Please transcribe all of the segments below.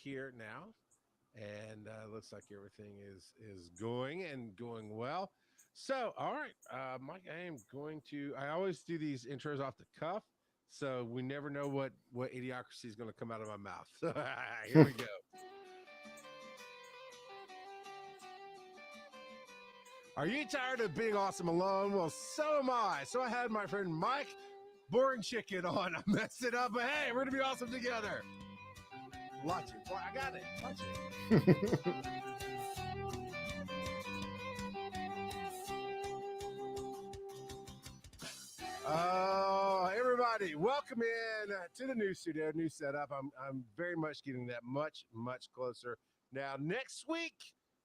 here now, and looks like everything is going well. So, all right, Mike, I am going to. I always do these intros off the cuff, so we never know what idiocracy is going to come out of my mouth. So, here we go. Are you tired of being awesome alone? Well, so am I. So I had my friend Mike Boring Chicken on. I messed it up, but hey, we're gonna be awesome together. Watch it. Boy, I got it. Watch it. Oh, everybody, welcome in to the new studio, new setup. I'm very much getting that much closer. Now, next week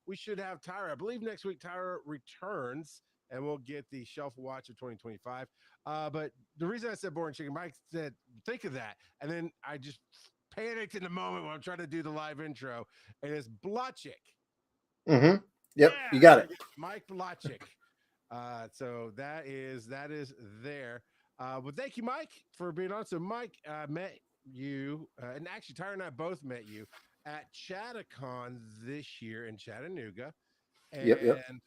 we should have Tyra. I believe next week Tyra returns and we'll get the Shelf Watch of 2025. But the reason I said boring chicken, Mike said, think of that. And then I just panicked in the moment when I'm trying to do the live intro, and it's Bielaczyc. Mm-hmm. Yep, Yeah, you got it. Mike Bielaczyc. So that is there. Well, thank you, Mike, for being on. So, Mike, met you, and actually, Tyra and I both met you at Chattacon this year in Chattanooga, Yep. and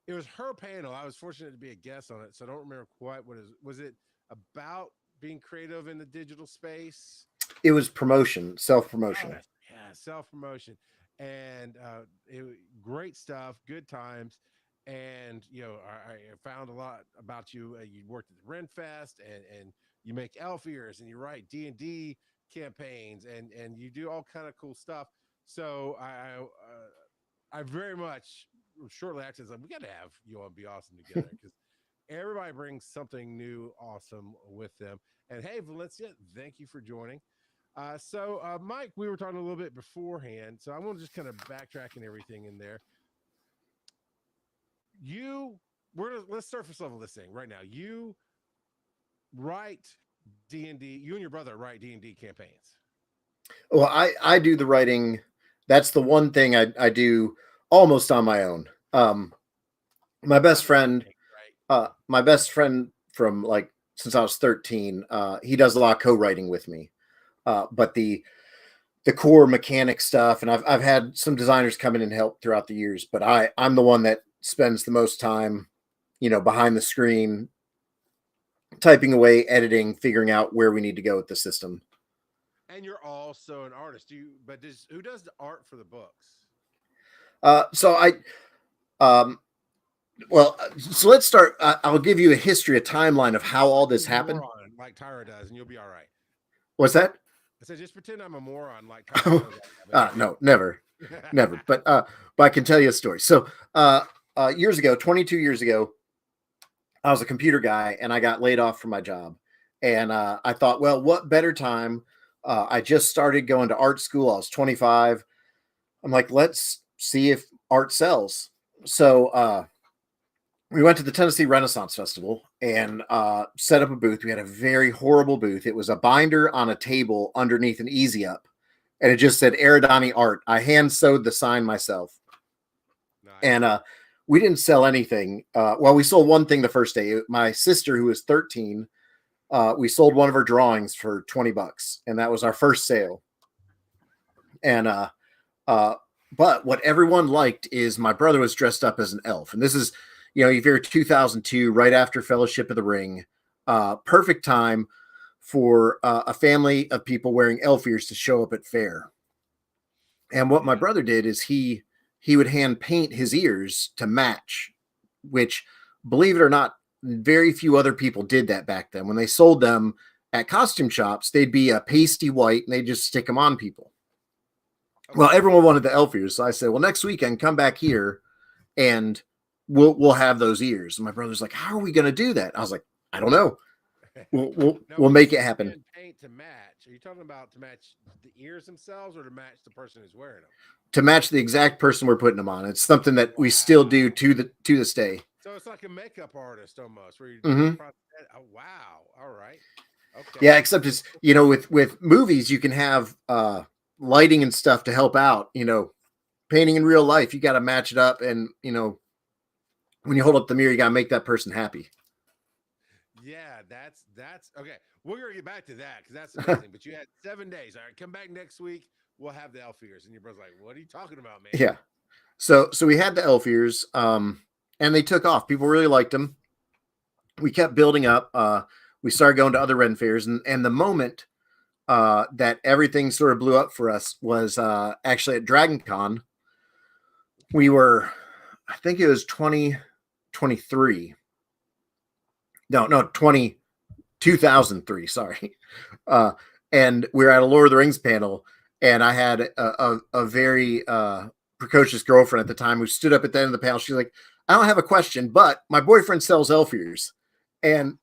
it was her panel. I was fortunate to be a guest on it, so I don't remember quite what it was. It about being creative in the digital space? It was promotion, self-promotion. Yeah, self promotion, and great stuff, good times. And I found a lot about you. You worked at the Ren Fest, and you make elf ears, and you write D&D campaigns, and you do all kind of cool stuff. So I very much shortly after this, like, we got to have you all be awesome together because everybody brings something new, awesome with them. And hey, Valencia, thank you for joining. So, Mike, we were talking a little bit beforehand, so I want to just kind of backtrack and everything in there. Let's surface level this thing right now. You write D&D. You and your brother write D&D campaigns. Well, I do the writing. That's the one thing I do almost on my own. My best friend, my best friend from like since I was 13, he does a lot of co-writing with me. But the core mechanic stuff, and I've had some designers come in and help throughout the years, but I'm the one that spends the most time, behind the screen, typing away, editing, figuring out where we need to go with the system. And you're also an artist. Who does the art for the books? So let's start. I'll give you a history, a timeline of how all this happened. Like Tyra does, and you'll be all right. What's that? I said, just pretend I'm a moron like Tyra does. No, never. But I can tell you a story. So years ago, 22 years ago, I was a computer guy and I got laid off from my job. And I thought, well, what better time? I just started going to art school. I was 25. I'm like, let's see if art sells. So we went to the Tennessee Renaissance Festival and set up a booth. We had a very horrible booth. It was a binder on a table underneath an easy up. And it just said Aradani Art. I hand sewed the sign myself. Nice. And we didn't sell anything. Well, we sold one thing the first day. My sister, who was 13, we sold one of her drawings for $20. And that was our first sale. And but what everyone liked is my brother was dressed up as an elf. And this is, you hear 2002, right after Fellowship of the Ring. Perfect time for a family of people wearing elf ears to show up at fair. And what my brother did is he would hand paint his ears to match, which, believe it or not, very few other people did that back then. When they sold them at costume shops, they'd be a pasty white and they'd just stick them on people. Okay. Well, everyone wanted the elf ears. So I said, well, next weekend, come back here and we'll have those ears. And my brother's like, how are we going to do that? I was like, I don't know. We'll make it happen. Paint to match. Are you talking about to match the ears themselves or to match the person who's wearing them? To match the exact person we're putting them on. It's something that we still do to this day. So it's like a makeup artist almost. Where you Oh, wow. All right. Okay. Yeah, except it's, with movies, you can have lighting and stuff to help out. Painting in real life, you got to match it up. And, when you hold up the mirror, you got to make that person happy. Yeah, that's okay. We're going to get back to that because that's amazing. But you had 7 days. All right, come back next week. we'll have the elf ears. And your brother's like, what are you talking about, man? Yeah. So we had the elf ears, and they took off. People really liked them. We kept building up. We started going to other Ren fairs, and the moment that everything sort of blew up for us was actually at Dragon Con. We were, I think it was 2023. No, 2003. Sorry. And we were at a Lord of the Rings panel, and I had a very precocious girlfriend at the time who stood up at the end of the panel. She's like, I don't have a question, but my boyfriend sells elf ears. And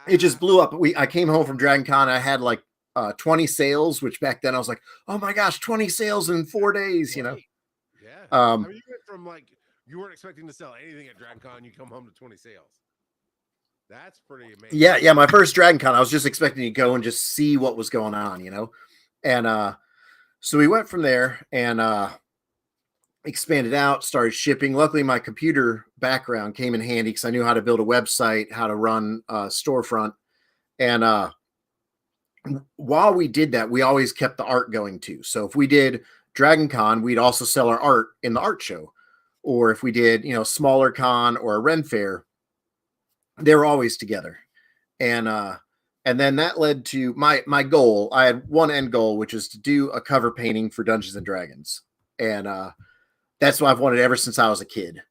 it just blew up. I came home from Dragon Con. I had like 20 sales, which back then I was like, oh my gosh, 20 sales in 4 days, you know? Yeah. I Um, mean, you went from like, you weren't expecting to sell anything at Dragon Con, you come home to 20 sales. That's pretty amazing. yeah. My first Dragon Con, I was just expecting to go and just see what was going on, you know? And so we went from there and expanded out, started shipping. Luckily, my computer background came in handy because I knew how to build a website, how to run a storefront. And while we did that, we always kept the art going too. So if we did Dragon Con, we'd also sell our art in the art show. Or if we did, you know, smaller con or a Ren fair, they were always together. And then that led to my goal. I had one end goal, which is to do a cover painting for Dungeons and Dragons. And that's what I've wanted ever since I was a kid.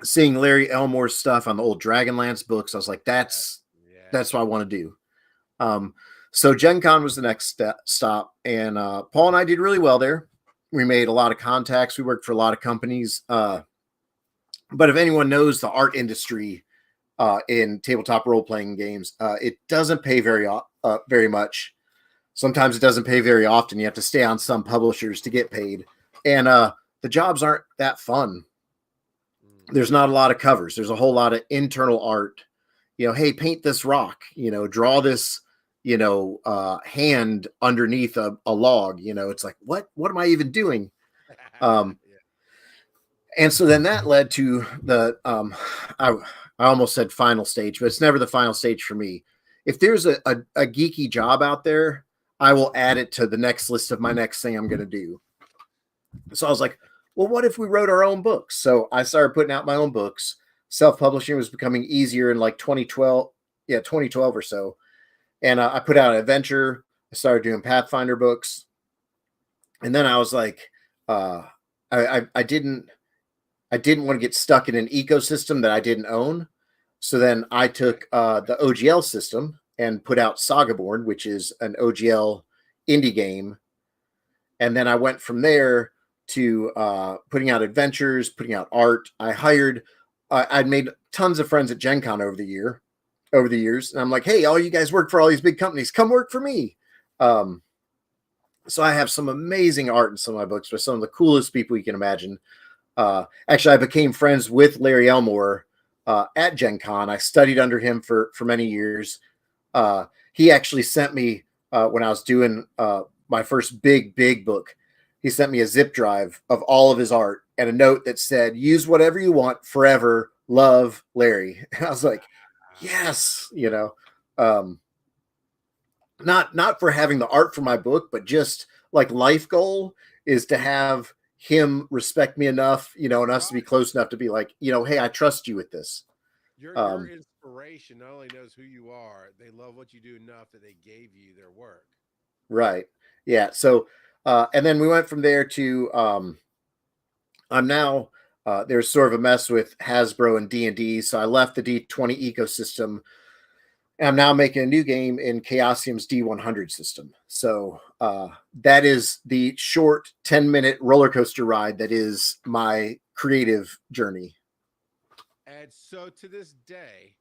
Seeing Larry Elmore's stuff on the old Dragonlance books, I was like, that's what I want to do. So Gen Con was the next stop, and Paul and I did really well there. We made a lot of contacts. We worked for a lot of companies. But if anyone knows the art industry in tabletop role-playing games, it doesn't pay very much. Sometimes it doesn't pay very often. You have to stay on some publishers to get paid. And the jobs aren't that fun. There's not a lot of covers. There's a whole lot of internal art. You know, hey, paint this rock, you know, draw this, you know, hand underneath a log. You know, it's like, what am I even doing? And so then that led to the, I almost said final stage, but it's never the final stage for me. If there's a geeky job out there, I will add it to the next list of my next thing I'm going to do. So I was like, well, what if we wrote our own books? So I started putting out my own books. Self-publishing was becoming easier in like 2012 or so. And I put out an adventure. I started doing Pathfinder books. And then I was like, I didn't want to get stuck in an ecosystem that I didn't own. So then I took the OGL system and put out Sagaborn, which is an OGL indie game. And then I went from there to putting out adventures, putting out art. I'd made tons of friends at Gen Con over the years. And I'm like, hey, all you guys work for all these big companies, come work for me. So I have some amazing art in some of my books with some of the coolest people you can imagine. Actually, I became friends with Larry Elmore at Gen Con. I studied under him for many years. He actually sent me, when I was doing my first big book, he sent me a zip drive of all of his art and a note that said, use whatever you want forever. Love, Larry. And I was like, yes, you know, not for having the art for my book, but just like life goal is to have him respect me enough, you know, and us to be close enough to be like, you know, hey, I trust you with this. Your inspiration not only knows who you are, they love what you do enough that they gave you their work. Right. Yeah. So, and then we went from there to, I'm now, there's sort of a mess with Hasbro and D&D. So I left the D20 ecosystem. And I'm now making a new game in Chaosium's D100 system. So that is the short 10-minute roller coaster ride that is my creative journey. And so to this day,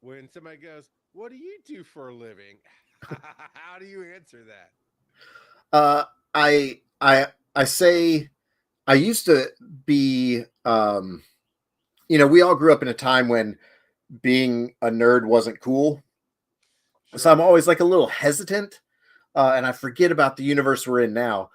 when somebody goes, what do you do for a living? How do you answer that? I say I used to be, you know, we all grew up in a time when being a nerd wasn't cool. Sure. So I'm always like a little hesitant and I forget about the universe we're in now.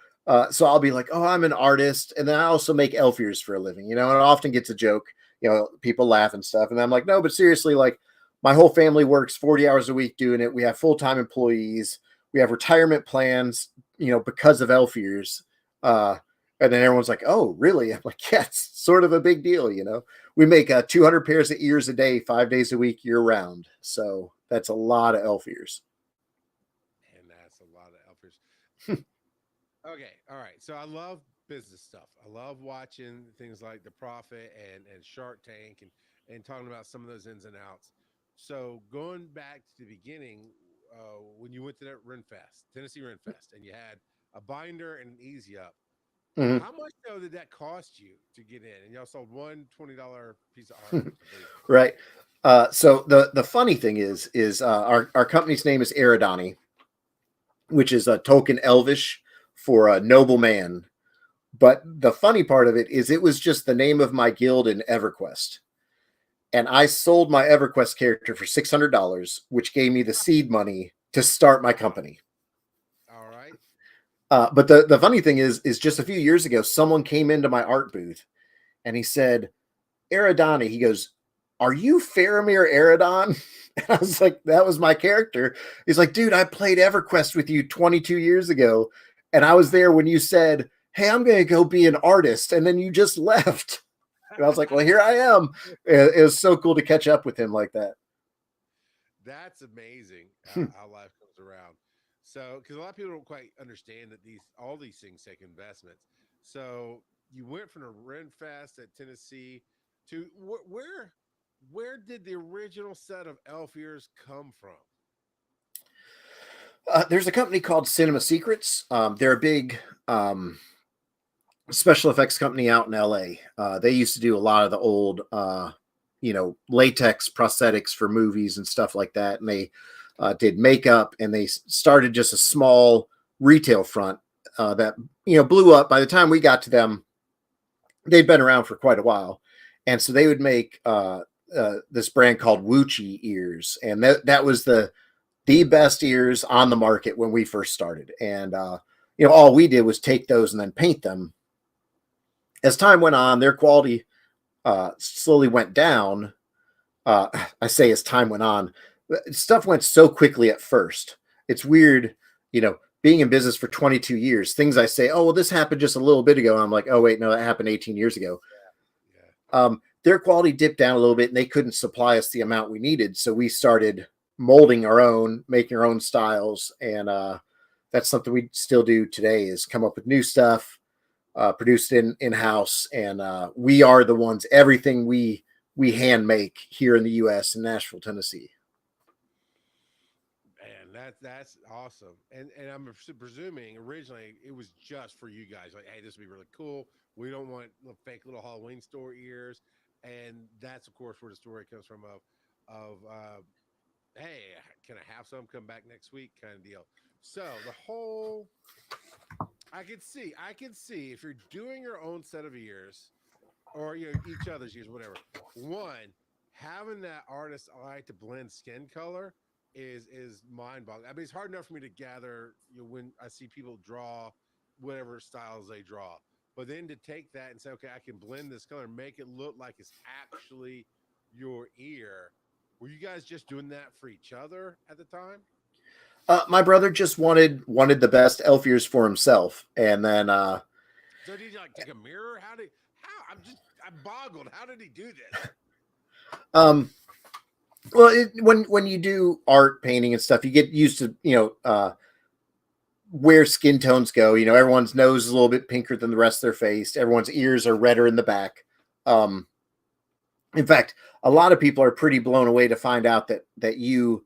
So I'll be like, oh, I'm an artist. And then I also make elf ears for a living, you know, and it often gets a joke, you know, people laugh and stuff. And I'm like, no, but seriously, like my whole family works 40 hours a week doing it. We have full-time employees. We have retirement plans, because of elf ears. And then everyone's like, "Oh, really?" I'm like, "Yeah, it's sort of a big deal." We make 200 pairs of ears a day, 5 days a week, year round. So that's a lot of elf ears. And that's a lot of elfers. Okay, all right. So I love business stuff. I love watching things like The Profit and Shark Tank and talking about some of those ins and outs. So going back to the beginning, when you went to that Renfest, Tennessee Renfest, and you had a binder and an easy up, Mhm. how much though did that cost you to get in? And y'all sold one $20 piece of art, I believe. Right. So the funny thing is our company's name is Aradani, which is a token Elvish for a noble man. But the funny part of it is it was just the name of my guild in EverQuest. And I sold my EverQuest character for $600, which gave me the seed money to start my company. All right. But the funny thing is just a few years ago, someone came into my art booth and he said, Aradani, he goes, "Are you Faramir Aradon?" And I was like, "That was my character." He's like, "Dude, I played EverQuest with you 22 years ago. And I was there when you said, 'Hey, I'm going to go be an artist.' And then you just left." And I was like, "Well, here I am." It was so cool to catch up with him like that. That's amazing how life comes around. So, because a lot of people don't quite understand that all these things take investments. So, you went from a Ren Fest at Tennessee to where did the original set of elf ears come from? There's a company called Cinema Secrets. They're a big special effects company out in LA. They used to do a lot of the old, latex prosthetics for movies and stuff like that. And they did makeup, and they started just a small retail front that, blew up. By the time we got to them, they'd been around for quite a while. And so they would make this brand called Wuchi ears. And that was the best ears on the market when we first started. And, all we did was take those and then paint them. As time went on, their quality slowly went down. I say as time went on, stuff went so quickly at first. It's weird, being in business for 22 years, things I say, "Oh, well, this happened just a little bit ago." And I'm like, "Oh, wait, no, that happened 18 years ago." Yeah. Their quality dipped down a little bit and they couldn't supply us the amount we needed. So we started molding our own, making our own styles. And that's something we still do today, is come up with new stuff, produced in-house. And we are the ones, everything we hand make here in the US in Nashville, Tennessee. Man, that's awesome. And I'm presuming originally it was just for you guys. Like, hey, this would be really cool. We don't want fake little Halloween store ears. And that's of course where the story comes from of hey, can I have some come back next week kind of deal. So the whole I can see if you're doing your own set of ears or each other's ears, whatever. One, having that artist eye to blend skin color is mind boggling. I mean, it's hard enough for me to gather when I see people draw whatever styles they draw, but then to take that and say, okay, I can blend this color, and make it look like it's actually your ear. Were you guys just doing that for each other at the time? My brother just wanted the best elf ears for himself. And then So did you like take a mirror? How I'm boggled. How did he do this? um, well, when you do art painting and stuff, you get used to where skin tones go. Everyone's nose is a little bit pinker than the rest of their face. Everyone's ears are redder in the back. Um, in fact, a lot of people are pretty blown away to find out that you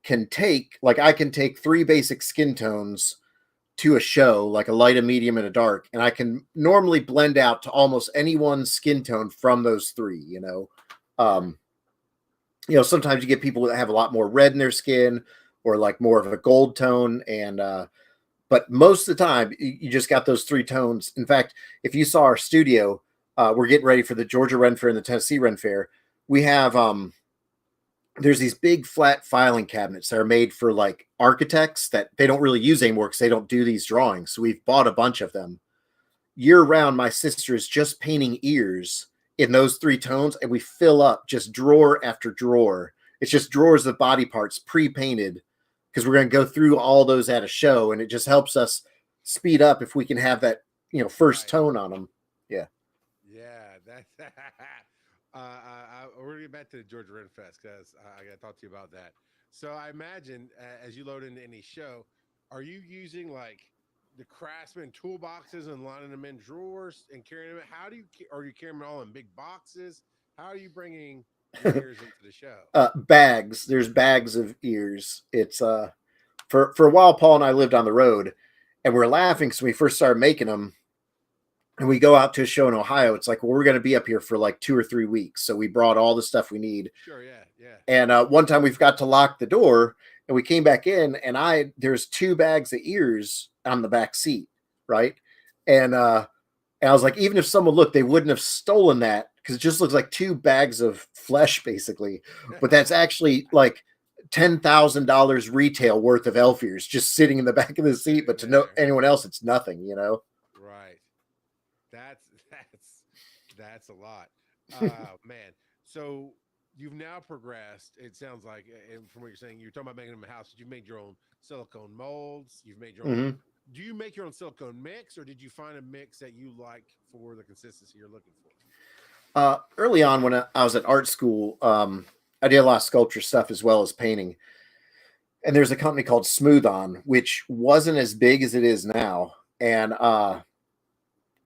can take, like, I can take three basic skin tones to a show, like a light, a medium, and a dark, and I can normally blend out to almost anyone's skin tone from those three. Um, sometimes you get people that have a lot more red in their skin, or like more of a gold tone, and but most of the time you just got those three tones. In fact, if you saw our studio, we're getting ready for the Georgia Ren Fair and the Tennessee Ren Fair. We have there's these big flat filing cabinets that are made for like architects that they don't really use anymore because they don't do these drawings. So we've bought a bunch of them. Year round, my sister is just painting ears in those three tones, and we fill up just drawer after drawer. It's just drawers of body parts pre-painted because we're going to go through all those at a show, and it just helps us speed up if we can have that, first Right. tone on them. Yeah. Yeah, that's we're gonna get back to the Georgia Ren Fest because I got to talk to you about that. So I imagine as you load into any show, are you using like the Craftsman toolboxes and lining them in drawers and carrying them? How do you are you carrying them all in big boxes? How are you bringing the ears into the show? Bags. There's bags of ears. It's for a while, Paul and I lived on the road, and we're laughing because we first started making them, and we go out to a show in Ohio. It's like, well, we're going to be up here for like 2 or 3 weeks, so we brought all the stuff we need. Sure, yeah, yeah. And one time we forgot to lock the door, and we came back in, and there's 2 bags of ears on the back seat, right? And and I was like, even if someone looked, they wouldn't have stolen that because it just looks like 2 bags of flesh, basically. But that's actually like $10,000 retail worth of elf ears just sitting in the back of the seat. But to know There, anyone else, it's nothing. right. That's that's a lot. Oh man. So you've now progressed. It sounds like, and from what you're saying, you're talking about making them a house. You made your own silicone molds. You've made your own. Mm-hmm. Do you make your own silicone mix, or did you find a mix that you like for the consistency you're looking for? Early on, when I was at art school, I did a lot of sculpture stuff as well as painting. And there's a company called Smooth On, which wasn't as big as it is now. And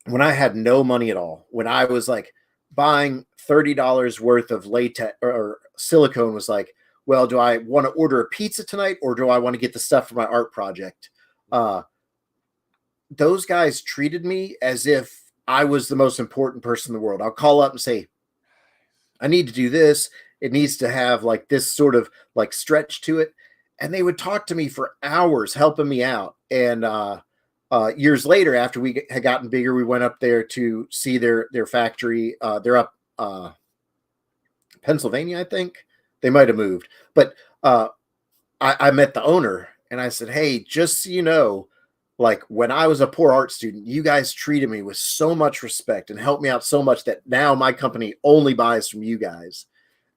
when I had no money at all, when I was like buying $30 worth of latex or silicone, was like, well, do I want to order a pizza tonight, or do I want to get the stuff for my art project? Those guys treated me as if I was the most important person in the world. I'll call up and say, I need to do this. It needs to have like this sort of like stretch to it. And they would talk to me for hours, helping me out. And years later, after we had gotten bigger, we went up there to see their factory. They're up Pennsylvania, I think. They might have moved. But I met the owner, and I said, hey, just so you know, like when I was a poor art student, you guys treated me with so much respect and helped me out so much that now my company only buys from you guys.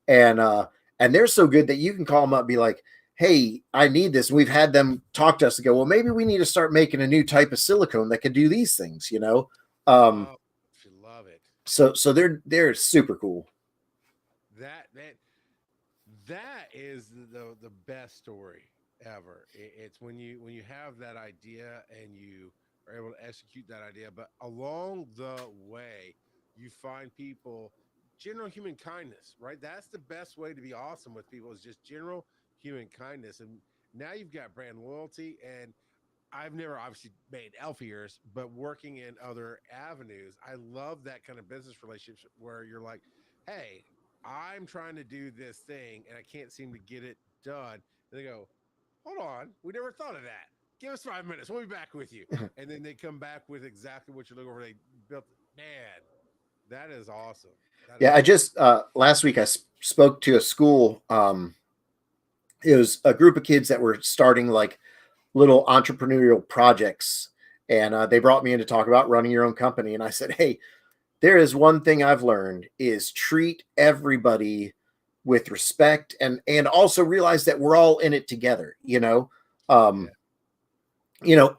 And they're so good that you can call them up and be like, hey, I need this. And we've had them talk to us and go, well, maybe we need to start making a new type of silicone that can do these things. Oh, you love it. So they're super cool. That that is the best story ever. It's when you have that idea and you are able to execute that idea, but along the way, you find people general human kindness, right? That's the best way to be awesome with people is just general human kindness. And now you've got brand loyalty. And I've never obviously made elf ears, but working in other avenues, I love that kind of business relationship where you're like, hey, I'm trying to do this thing and I can't seem to get it done. And they go, hold on, we never thought of that. Give us 5 minutes. We'll be back with you. And then they come back with exactly what you're looking for. They built, man, that is awesome. That is Yeah, I awesome. just last week I spoke to a school. It was a group of kids that were starting like little entrepreneurial projects, and they brought me in to talk about running your own company. And I said, hey, there is one thing I've learned is treat everybody with respect, and also realize that we're all in it together. Yeah. um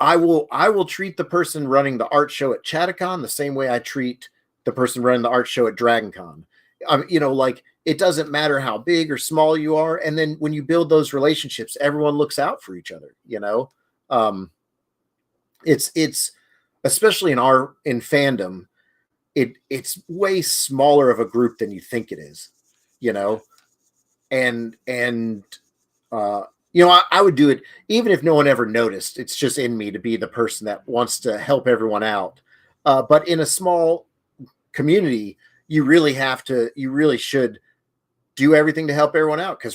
I will treat the person running the art show at Chattacon the same way I treat the person running the art show at DragonCon. Like it doesn't matter how big or small you are. And then when you build those relationships, everyone looks out for each other. Um, it's especially in fandom, it's way smaller of a group than you think it is, you Yes. know, and uh, I would do it even if no one ever noticed. It's just in me to be the person that wants to help everyone out. But in a small community, you really should do everything to help everyone out because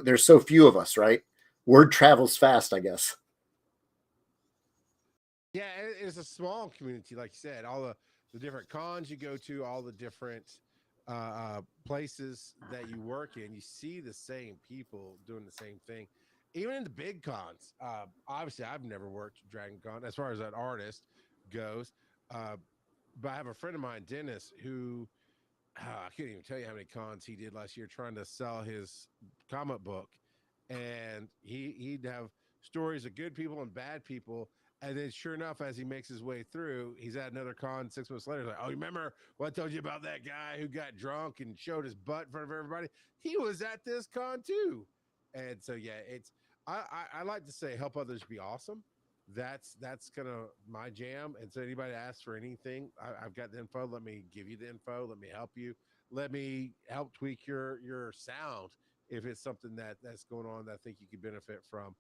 there's so few of us, right? Word travels fast, I guess. Yeah, it's a small community, like you said. All the different cons you go to, all the different places that you work in, you see the same people doing the same thing. Even in the big cons, obviously, I've never worked Dragon Con as far as an artist goes, uh, but I have a friend of mine, Dennis, who I couldn't even tell you how many cons he did last year trying to sell his comic book, and he'd have stories of good people and bad people. And then, sure enough, as he makes his way through, he's at another con 6 months later. He's like, "Oh, you remember what I told you about that guy who got drunk and showed his butt in front of everybody? He was at this con too." And so, yeah, it's I like to say help others be awesome. That's kind of my jam. And so, anybody asks for anything, I've got the info. Let me give you the info. Let me help you. Let me help tweak your sound if it's something that's going on that I think you could benefit from.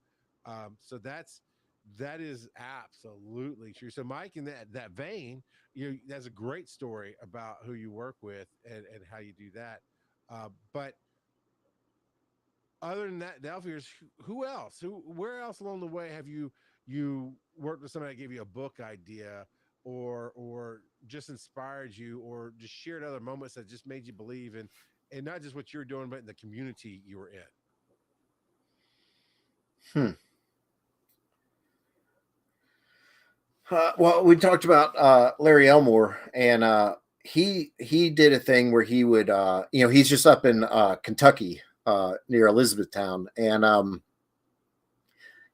So that is absolutely true. So, Mike, in that vein, that's a great story about who you work with and how you do that. But other than that, the Alpheers, who else? Where else along the way have you worked with somebody that gave you a book idea, or just inspired you, or just shared other moments that just made you believe in, and not just what you're doing, but in the community you were in? Hmm. Well, we talked about Larry Elmore, and he did a thing where he would, he's just up in Kentucky, near Elizabethtown, and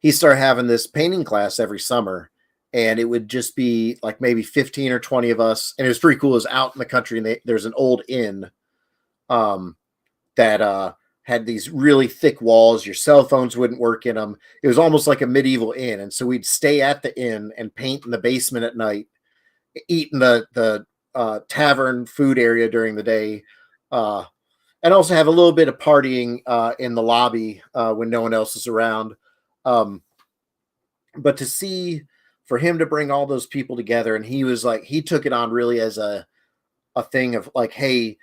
he started having this painting class every summer, and it would just be like maybe 15 or 20 of us, and it was pretty cool. It was out in the country, and there's an old inn um, that had these really thick walls. Your cell phones wouldn't work in them. It was almost like a medieval inn. And so we'd stay at the inn and paint in the basement at night, eat in the tavern food area during the day, uh, and also have a little bit of partying in the lobby when no one else is around. Um, but to see, for him to bring all those people together, and he was like, he took it on really as a thing of like, hey,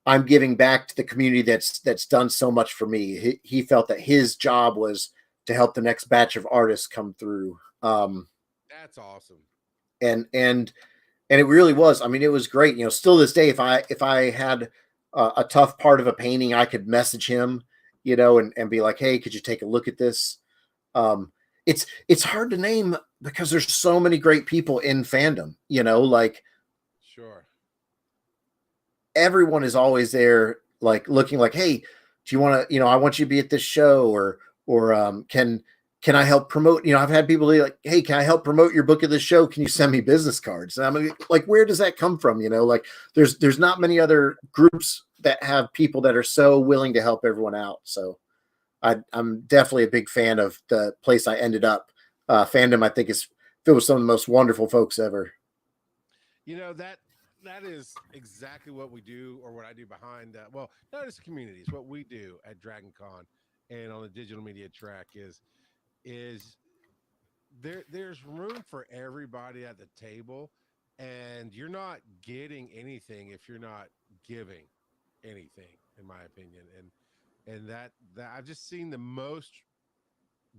I'm giving back to the community that's done so much for me. He felt that his job was to help the next batch of artists come through. That's awesome. And it really was. I mean, it was great. Still this day, if I had a tough part of a painting, I could message him, and be like, hey, could you take a look at this? Um, it's hard to name because there's so many great people in fandom. Like Sure. everyone is always there, like looking like, hey, do you want to, I want you to be at this show, or can I help promote? I've had people be like, hey, can I help promote your book of the show? Can you send me business cards? And I'm like, where does that come from? Like there's not many other groups that have people that are so willing to help everyone out. So I'm definitely a big fan of the place I ended up. Fandom, I think, is filled with some of the most wonderful folks ever. That is exactly what we do, or what I do behind well, not as communities. What we do at Dragon Con and on the digital media track is there's room for everybody at the table, and you're not getting anything if you're not giving anything, in my opinion. And that I've just seen the most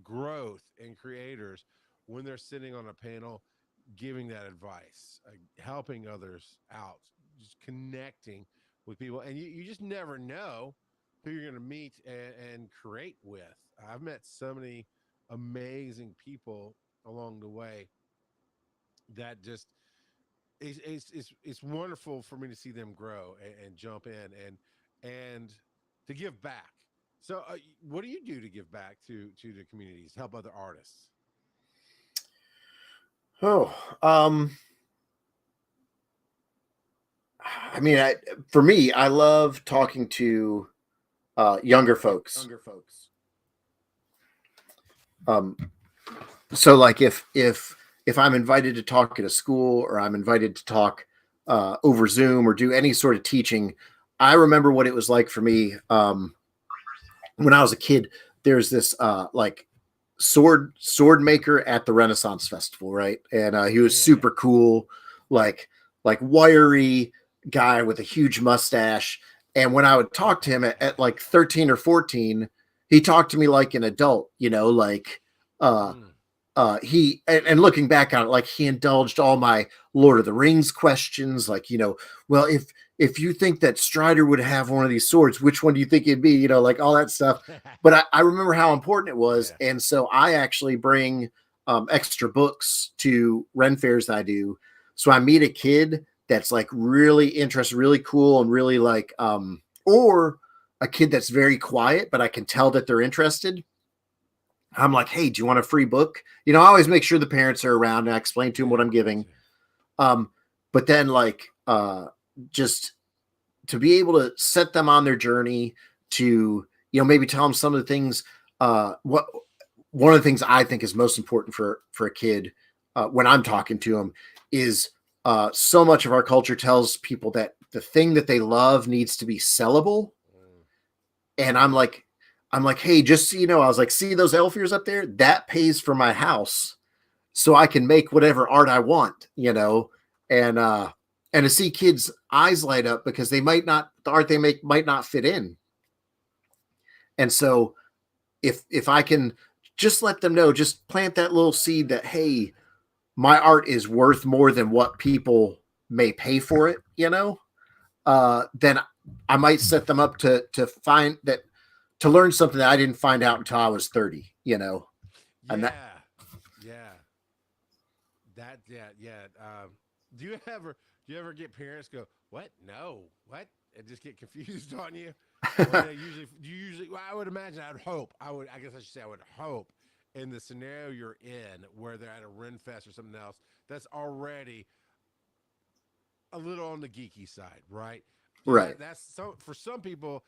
growth in creators when they're sitting on a panel giving that advice, helping others out, just connecting with people. And you just never know who you're going to meet and create with. I've met so many amazing people along the way that just it's wonderful for me to see them grow and jump in and to give back. So, what do you do to give back to the communities, help other artists? Oh, I mean, for me, I love talking to younger folks. Um, so like if I'm invited to talk at a school, or I'm invited to talk over Zoom, or do any sort of teaching, I remember what it was like for me when I was a kid. There's this like sword maker at the Renaissance Festival, right? And he was super cool, like wiry guy with a huge mustache. And when I would talk to him at like 13 or 14, he talked to me like an adult, like uh he and looking back on it, like he indulged all my Lord of the Rings questions, like, well, if you think that Strider would have one of these swords, which one do you think it'd be, like all that stuff. But I remember how important it was. Yeah. And so I actually bring extra books to Ren fairs that I do. So I meet a kid that's like really interested, really cool, and really like or a kid that's very quiet, but I can tell that they're interested. I'm like, hey, do you want a free book? I always make sure the parents are around and I explain to them what Yeah, I'm giving. gotcha. Um, but then like just to be able to set them on their journey to, maybe tell them some of the things, what one of the things I think is most important for a kid when I'm talking to them is so much of our culture tells people that the thing that they love needs to be sellable. Mm. And I'm like, hey, just so you know, I was like, see those elf ears up there? That pays for my house, so I can make whatever art I want. And to see kids' eyes light up because the art they make might not fit in. And so if I can just let them know, just plant that little seed that, hey, my art is worth more than what people may pay for it, then I might set them up to find that, to learn something that I didn't find out until I was 30. And that Yeah, yeah. That yeah. Do you ever do you ever get parents go, what? No, what? And just get confused on you? Or they usually do you usually well, I would imagine I'd hope. I guess I should say I would hope in the scenario you're in where they're at a Ren Fest or something else that's already a little on the geeky side, right? right. That's so for some people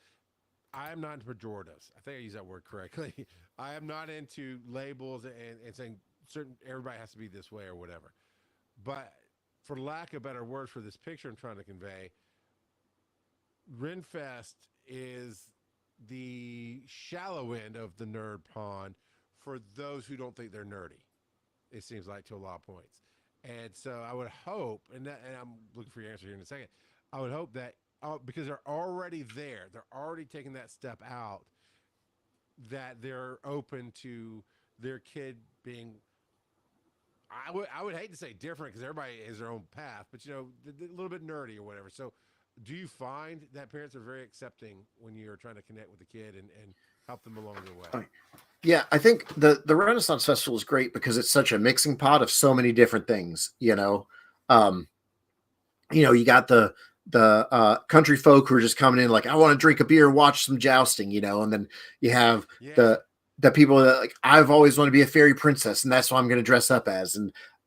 I am not into pejoratives. I think I use that word correctly. I am not into labels and saying certain everybody has to be this way or whatever. But for lack of better words for this picture I'm trying to convey, Renfest is the shallow end of the nerd pond for those who don't think they're nerdy. It seems like to a lot of points. And so I would hope, and I'm looking for your answer here in a second. I would hope that because they're already there, they're already taking that step out, that they're open to their kid being. I would hate to say different because everybody has their own path, but a little bit nerdy or whatever. So, do you find that parents are very accepting when you're trying to connect with the kid and help them along their way? Yeah, I think the Renaissance Festival is great because it's such a mixing pot of so many different things. Um, you got the country folk who are just coming in like, I want to drink a beer and watch some jousting, and then you have Yeah, the people that like, I've always wanted to be a fairy princess and that's what I'm going to dress up as,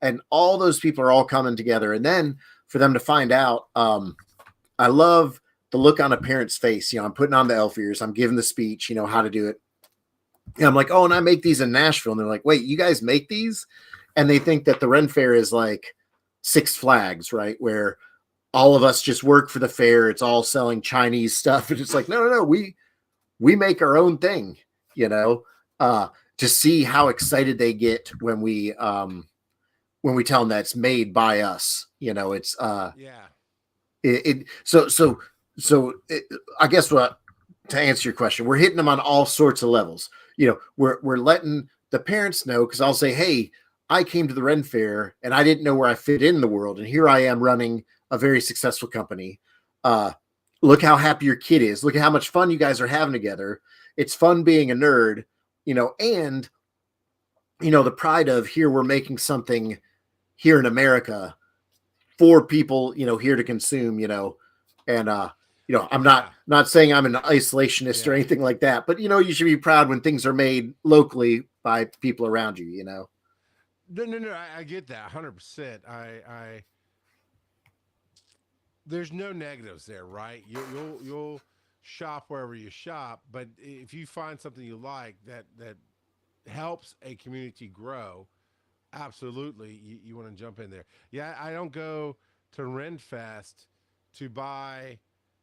and all those people are all coming together, and then for them to find out, I love the look on a parent's face. I'm putting on the elf ears, I'm giving the speech, how to do it. And I'm like, oh, and I make these in Nashville. And they're like, wait, you guys make these? And they think that the Ren Fair is like Six Flags, right? Where all of us just work for the fair. It's all selling Chinese stuff. And it's like, no, no, no. We make our own thing, you know, uh, to see how excited they get when we tell them that it's made by us. It's yeah, it, it so I guess what to answer your question, we're hitting them on all sorts of levels. We're letting the parents know, because I'll say, hey, I came to the Ren Fair and I didn't know where I fit in the world, and here I am running a very successful company. Uh, Look how happy your kid is. Look at how much fun you guys are having together. It's fun being a nerd, and the pride of, here we're making something here in America for people, here to consume, and I'm not yeah, not saying I'm an isolationist or yeah. anything like that, but you should be proud when things are made locally by people around you. No, no, no. I get that 100%. There's no negatives there, right? You'll shop wherever you shop, but if you find something you like that helps a community grow, absolutely, you want to jump in there. Yeah, I don't go to Renfest to buy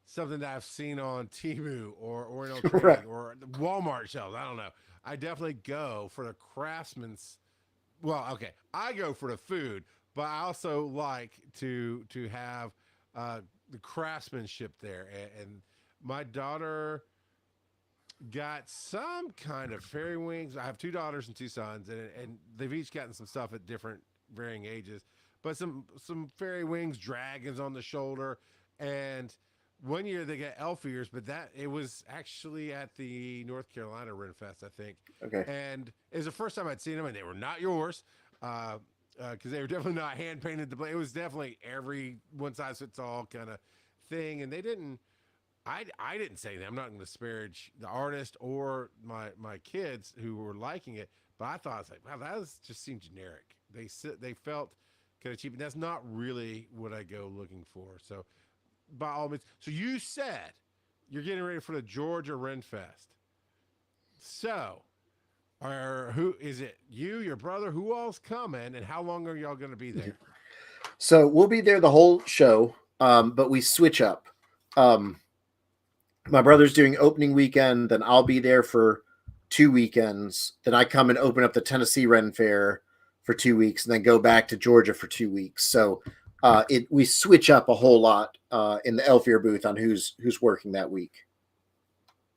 something that I've seen on Temu or Oriental Right. Trading or the Walmart shelves. I don't know. I definitely go for the craftsman's. Well, okay, I go for the food, but I also like to have uh, the craftsmanship there. And my daughter got some kind of fairy wings. I have two daughters and two sons, and they've each gotten some stuff at different varying ages. But some fairy wings, dragons on the shoulder, and one year they got elf ears, but that it was actually at the North Carolina Ren Fest, I think, Okay. and it was the first time I'd seen them, and they were not yours. Because they were definitely not hand painted. It was definitely every one size fits all kind of thing, and they didn't I didn't say that. I'm not going to disparage the artist or my kids who were liking it, But I thought, I was like, wow, that was, just seemed generic. They felt kind of cheap, and that's not really what I go looking for. So by all means, so you said you're getting ready for the Georgia Ren Fest. So, or who is it? You, your brother, who all's coming, and how long are y'all going to be there? So we'll be there the whole show, but we switch up. Um, my brother's doing opening weekend, then I'll be there for 2 weekends. Then I come and open up the Tennessee Ren Fair for 2 weeks, and then go back to Georgia for 2 weeks. So we switch up a whole lot in the Elfier booth on who's working that week.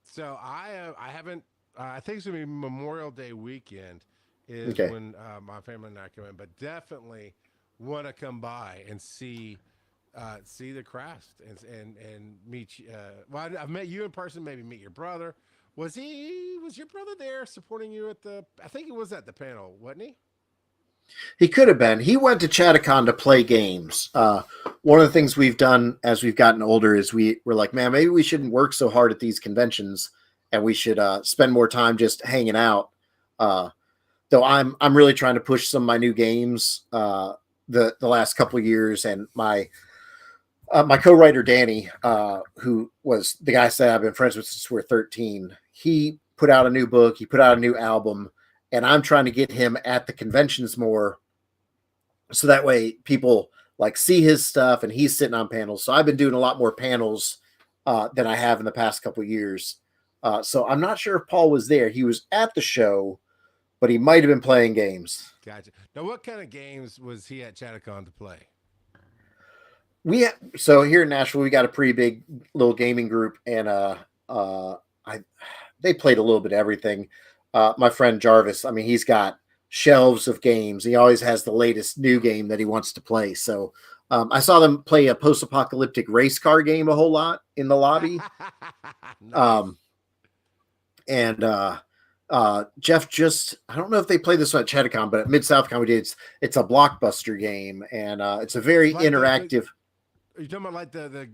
So I haven't. I think it's gonna be Memorial Day weekend is Okay. when my family and I come in, but definitely want to come by and see the craft and meet. Well, I've met you in person. Maybe meet your brother. Was your brother there supporting you at the? I think he was at the panel, wasn't he? He could have been. He went to Chattacon to play games. One of the things we've done as we've gotten older is we're like, man, maybe we shouldn't work so hard at these conventions, and we should spend more time just hanging out. Though I'm really trying to push some of my new games the last couple of years, and my co-writer Danny, who was the guy I said I've been friends with since we were 13, he put out a new book. He put out a new album, and I'm trying to get him at the conventions more, so that way people like see his stuff, and he's sitting on panels. So I've been doing a lot more panels than I have in the past couple of years. So I'm not sure if Paul was there. He was at the show, but he might have been playing games. Gotcha. Now, what kind of games was he at Chattacon to play? So here in Nashville, we got a pretty big little gaming group, and I they played a little bit of everything. My friend Jarvis, I mean, he's got shelves of games. He always has the latest new game that he wants to play. So I saw them play a post-apocalyptic race car game a whole lot in the lobby. Nice. Um, and Jeff just, I don't know if they play this one at Chattacon, but at Mid-South-Con we did. It's a blockbuster game, and it's a very Like interactive. are you talking about like the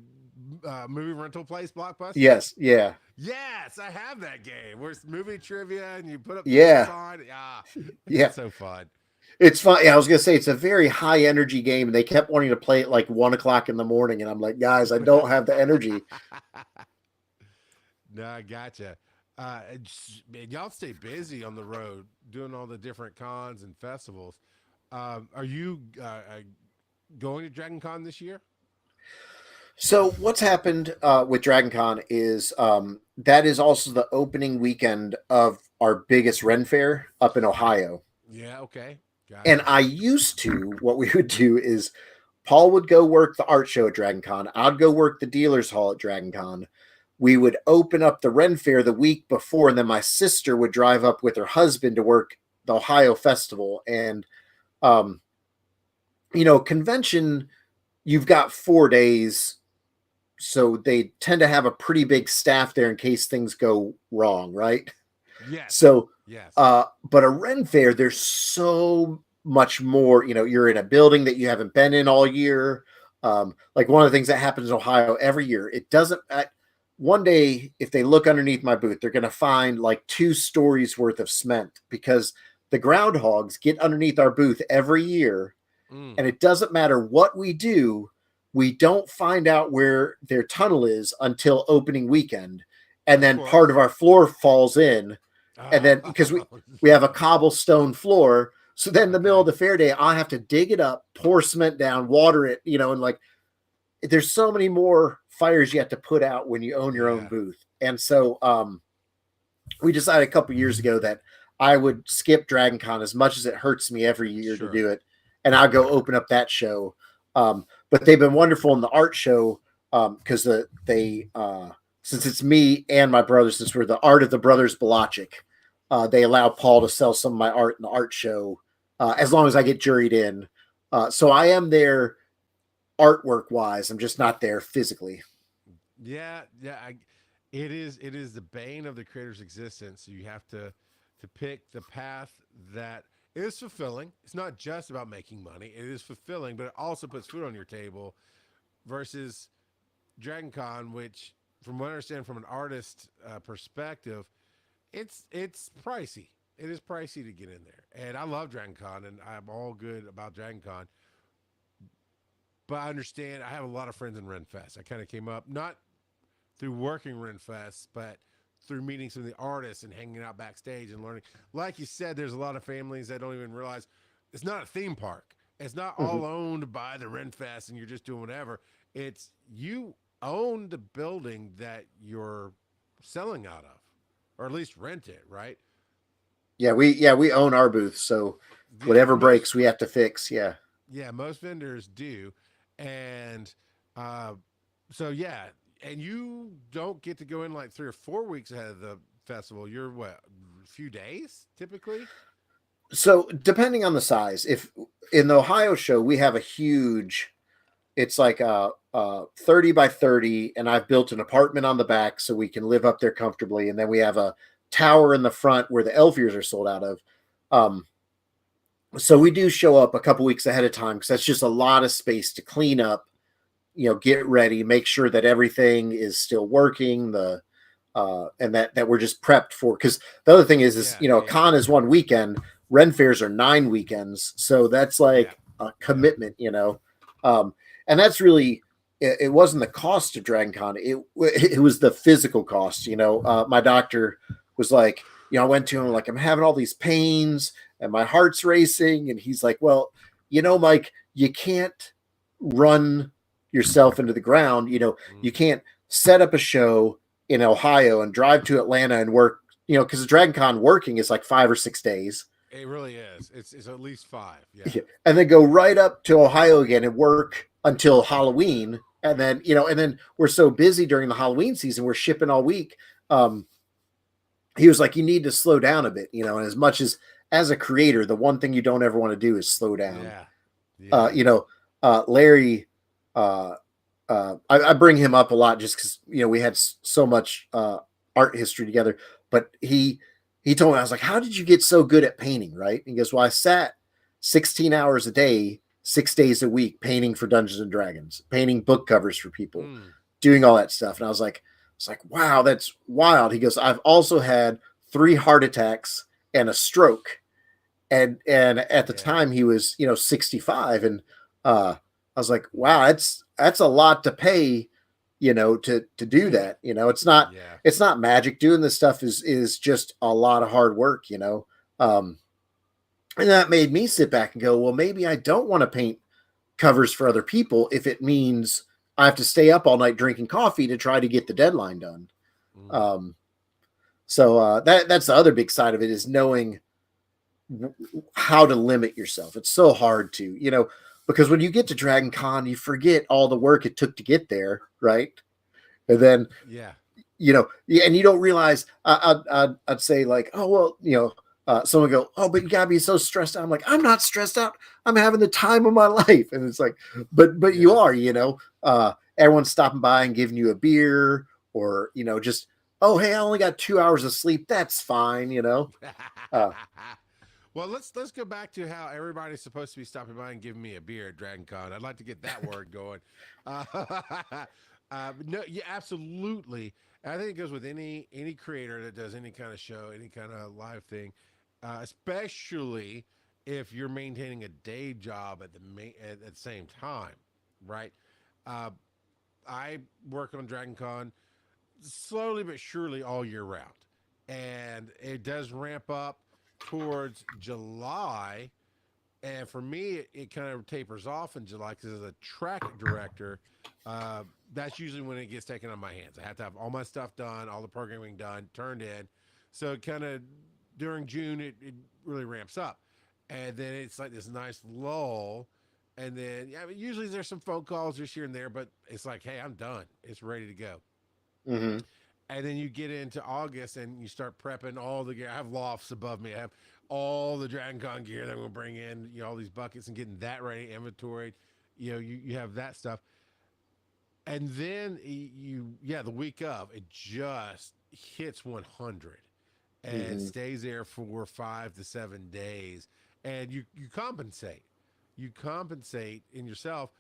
movie rental place Blockbuster? Yes, yeah, Yes, I have that game where it's movie trivia and you put up things yeah, on. Yeah, yeah. it's so fun. It's fun. Yeah, I was gonna say it's a very high energy game, and they kept wanting to play it like 1 o'clock in the morning, and I'm like, guys, I don't have the energy. No, I gotcha. Man, y'all stay busy on the road doing all the different cons and festivals. Are you going to Dragon Con this year? So what's happened with Dragon Con is that is also the opening weekend of our biggest Ren Fair up in Ohio. Yeah, okay. And Gotcha. I used to, what we would do is Paul would go work the art show at Dragon Con. I'd go work the dealer's hall at Dragon Con. We would open up the Ren Fair the week before, and then my sister would drive up with her husband to work the Ohio Festival. And, um, convention, you've got 4 days. So they tend to have a pretty big staff there in case things go wrong, right? Yes. So, Yes. but a Ren Fair, there's so much more. You're in a building that you haven't been in all year. Like one of the things that happens in Ohio every year, it doesn't. One day, if they look underneath my booth, they're going to find like 2 stories worth of cement because the groundhogs get underneath our booth every year, Mm, and it doesn't matter what we do. We don't find out where their tunnel is until opening weekend, and of then part course. of our floor falls in, and then because we Oh, we have a cobblestone floor, so then in the middle of okay. the fair day I have to dig it up, pour cement down, water it, and like there's so many more fires you have to put out when you own your own Yeah. booth. And so we decided a couple years ago that I would skip Dragon Con as much as it hurts me every year to Sure. do it, and I'll go open up that show. But they've been wonderful in the art show because they since it's me and my brother, since we're the art of the brothers Bielaczyc, they allow Paul to sell some of my art in the art show as long as I get juried in. So I am there artwork wise. I'm just not there physically. Yeah. Yeah. It is the bane of the creator's existence. You have to pick the path that is fulfilling. It's not just about making money. It is fulfilling, but it also puts food on your table versus Dragon Con, which, from what I understand from an artist perspective, it's pricey. it is pricey to get in there. And I love Dragon Con, and I'm all good about Dragon Con. But I understand I have a lot of friends in Renfest. I kind of came up not through working Renfest, but through meeting some of the artists and hanging out backstage and learning. Like you said, there's a lot of families that don't even realize it's not a theme park. It's not Mhm. all owned by the Renfest and you're just doing whatever. It's you own the building that you're selling out of, or at least rent it, right? Yeah, we own our booth, so Yeah, whatever most breaks, we have to fix. Yeah. yeah, most vendors do, and uh, so yeah, and you don't get to go in like 3 or 4 weeks ahead of the festival. You're what, a few days typically? So depending on the size, if in the Ohio show we have a huge, it's like a 30 by 30, and I've built an apartment on the back so we can live up there comfortably, and then we have a tower in the front where the elf ears are sold out of. Um, so we do show up a couple weeks ahead of time because that's just a lot of space to clean up, get ready, make sure that everything is still working, and that we're just prepped for. Because the other thing is Yeah, a yeah, con is one weekend, Ren fairs are 9 weekends, so that's yeah, like a yeah, commitment, and that's really it wasn't the cost of Dragon Con, it was the physical cost. My doctor was like, I went to him yeah. like, I'm having all these pains and my heart's racing, and he's like, well, Mike, you can't run yourself into the ground. You Mm. can't set up a show in Ohio and drive to Atlanta and work, because the Dragon Con working is like 5 or 6 days. It really is. It's at least five. Yeah, Yeah. And then go right up to Ohio again and work until Halloween. And then we're so busy during the Halloween season, we're shipping all week. Um, he was like, you need to slow down a bit, and as much as a creator, the one thing you don't ever want to do is slow down. yeah, Uh, yeah, you know, Larry, uh, I bring him up a lot just because we had so much art history together. But he told me, I was like, "How did you get so good at painting?" Right? And he goes, "Well, I sat 16 hours a day, 6 days a week, painting for Dungeons and Dragons, painting book covers for people, mm, doing all that stuff." And I was like, "Wow, that's wild." He goes, "I've also had 3 heart attacks and a stroke." And at the yeah, time he was 65, and I was like, wow, that's a lot to pay, to do that. it's not yeah, it's not magic. Doing this stuff is just a lot of hard work. um and that made me sit back and go, well, maybe I don't want to paint covers for other people if it means I have to stay up all night drinking coffee to try to get the deadline done. mm, Um so that's the other big side of it, is knowing how to limit yourself. It's so hard to, because when you get to Dragon Con, you forget all the work it took to get there, right? And then, yeah, and you don't realize. I'd say like, oh well, someone go, oh, but you gotta be so stressed out. I'm like, I'm not stressed out. I'm having the time of my life, and it's like, but you yeah. are, everyone's stopping by and giving you a beer, or just, oh hey, I only got 2 hours of sleep. That's fine. Uh, Well, let's go back to how everybody's supposed to be stopping by and giving me a beer at Dragon Con. I'd like to get that word going. Uh, no, yeah, absolutely. I think it goes with any creator that does any kind of show, any kind of live thing, especially if you're maintaining a day job at the same time, right? Uh, I work on Dragon Con slowly but surely all year round. And it does ramp up towards July. And for me, it kind of tapers off in July because as a track director, that's usually when it gets taken on my hands. I have to have all my stuff done, all the programming done, turned in. So kind of during June, it really ramps up. And then it's like this nice lull. And then, yeah, I mean, usually there's some phone calls just here and there, but it's like, hey, I'm done. It's ready to go. mhm. And then you get into August and you start prepping all the gear. I have lofts above me. I have all the Dragon Con gear that I'm going to bring in, all these buckets and getting that ready, inventoried. You have that stuff. And then yeah, the week of, it just hits 100 and Mhm. stays there for 5 to 7 days. And you compensate. You compensate in yourself.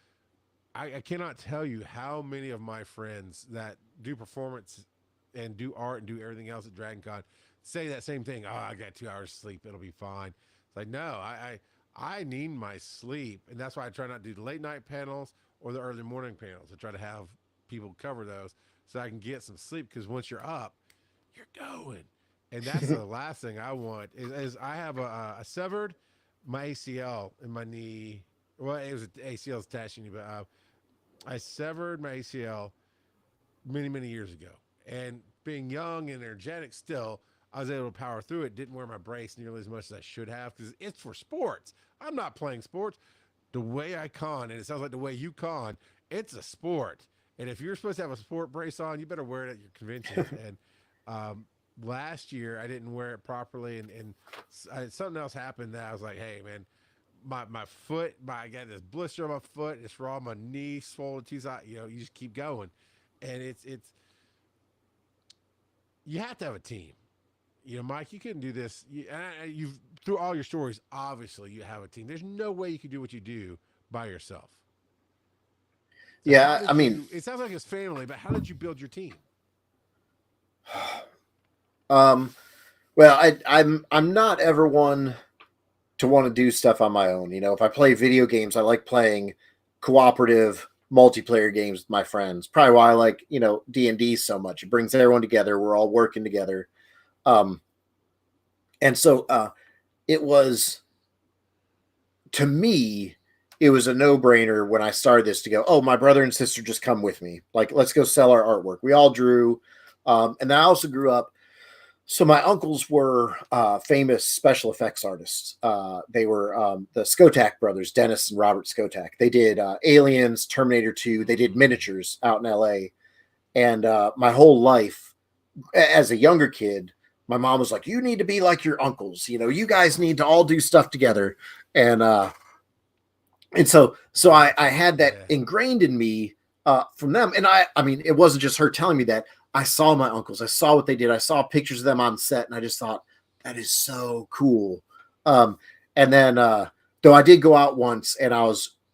I cannot tell you how many of my friends that do performance and do art and do everything else at Dragon Con say that same thing. Oh, I got 2 hours sleep. It'll be fine. It's like, no, I need my sleep. And that's why I try not to do the late night panels or the early morning panels. I try to have people cover those so I can get some sleep. Because once you're up, you're going. And that's the last thing I want is I have a severed my ACL in my knee. Well, it was ACL attaching, but I severed my ACL many years ago. And being young and energetic still, I was able to power through it. Didn't wear my brace nearly as much as I should have because it's for sports. I'm not playing sports. The way I con, and it sounds like the way you con, it's a sport. And if you're supposed to have a sport brace on, you better wear it at your conventions. And last year, I didn't wear it properly, and something else happened that I was like, hey, man, my foot, I got this blister on my foot. It's raw, my knee swollen, teeth out. You just keep going, and it's you have to have a team. Mike, you couldn't do this. You've through all your stories, obviously you have a team. There's no way you could do what you do by yourself. So how Yeah, I did mean, you? It sounds like it's family, but how did you build your team? um, well, I'm not ever one to want to do stuff on my own. If I play video games, I like playing cooperative multiplayer games with my friends. Probably why I like, D&D so much. It brings everyone together. We're all working together. Um, and so it was, to me, it was a no-brainer when I started this to go, oh, my brother and sister just come with me. Like, let's go sell our artwork. We all drew. And then I also grew up. So my uncles were famous special effects artists. They were the Skotak brothers, Dennis and Robert Skotak. They did Aliens, Terminator 2. They did miniatures out in LA. And my whole life, as a younger kid, my mom was like, you need to be like your uncles. You guys need to all do stuff together. And so I had that Yeah. ingrained in me from them. And I mean, it wasn't just her telling me that. I saw my uncles. I saw what they did. I saw pictures of them on set, and I just thought that is so cool. And then, though I did go out once, and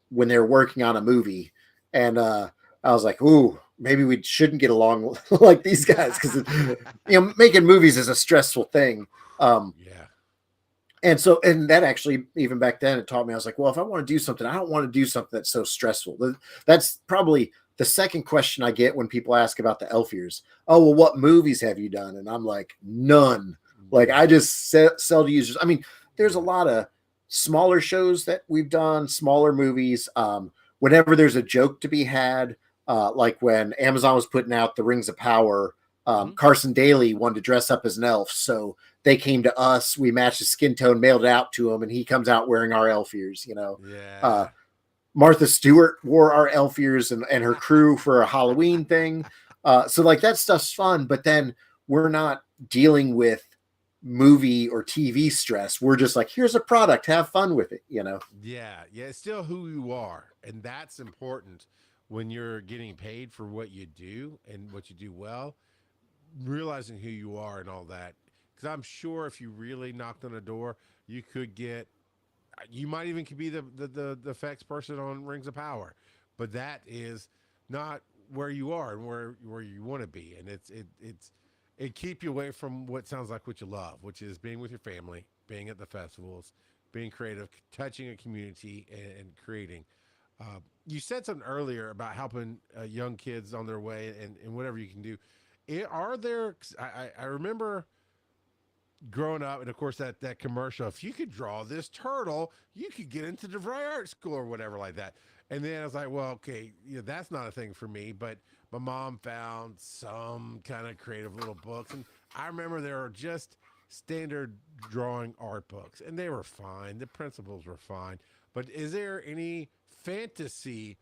when they were working on a movie, and I was like, "Ooh, maybe we shouldn't get along like these guys," because making movies is a stressful thing. Yeah. And that actually, even back then, it taught me. I was like, well, if I want to do something, I don't want to do something that's so stressful. That's probably the second question I get when people ask about the elf ears. Oh, well, what movies have you done? And I'm like, none. Like, I just sell to users. I mean, there's a lot of smaller shows that we've done, smaller movies. Whenever there's a joke to be had, like when Amazon was putting out the Rings of Power, Carson Daly wanted to dress up as an elf. So they came to us, we matched his skin tone, mailed it out to him, and he comes out wearing our elf ears, Yeah. Martha Stewart wore our elf ears and her crew for a Halloween thing. So like that stuff's fun, but then we're not dealing with movie or TV stress. We're just like, here's a product, have fun with it, Yeah. It's still who you are, and that's important when you're getting paid for what you do and what you do well. Realizing who you are and all that, because I'm sure if you really knocked on a door, you could get. You might even could be the effects person on Rings of Power, but that is not where you are and where you want to be, and it keep you away from what sounds like what you love, which is being with your family, being at the festivals, being creative, touching a community, and creating. You said something earlier about helping young kids on their way and whatever you can do. Are there? I remember growing up, and of course that commercial. If you could draw this turtle, you could get into the DeVry Art School or whatever like that. And then I was like, well, okay, that's not a thing for me. But my mom found some kind of creative little books, and I remember there were just standard drawing art books, and they were fine. The principles were fine. But is there any fantasy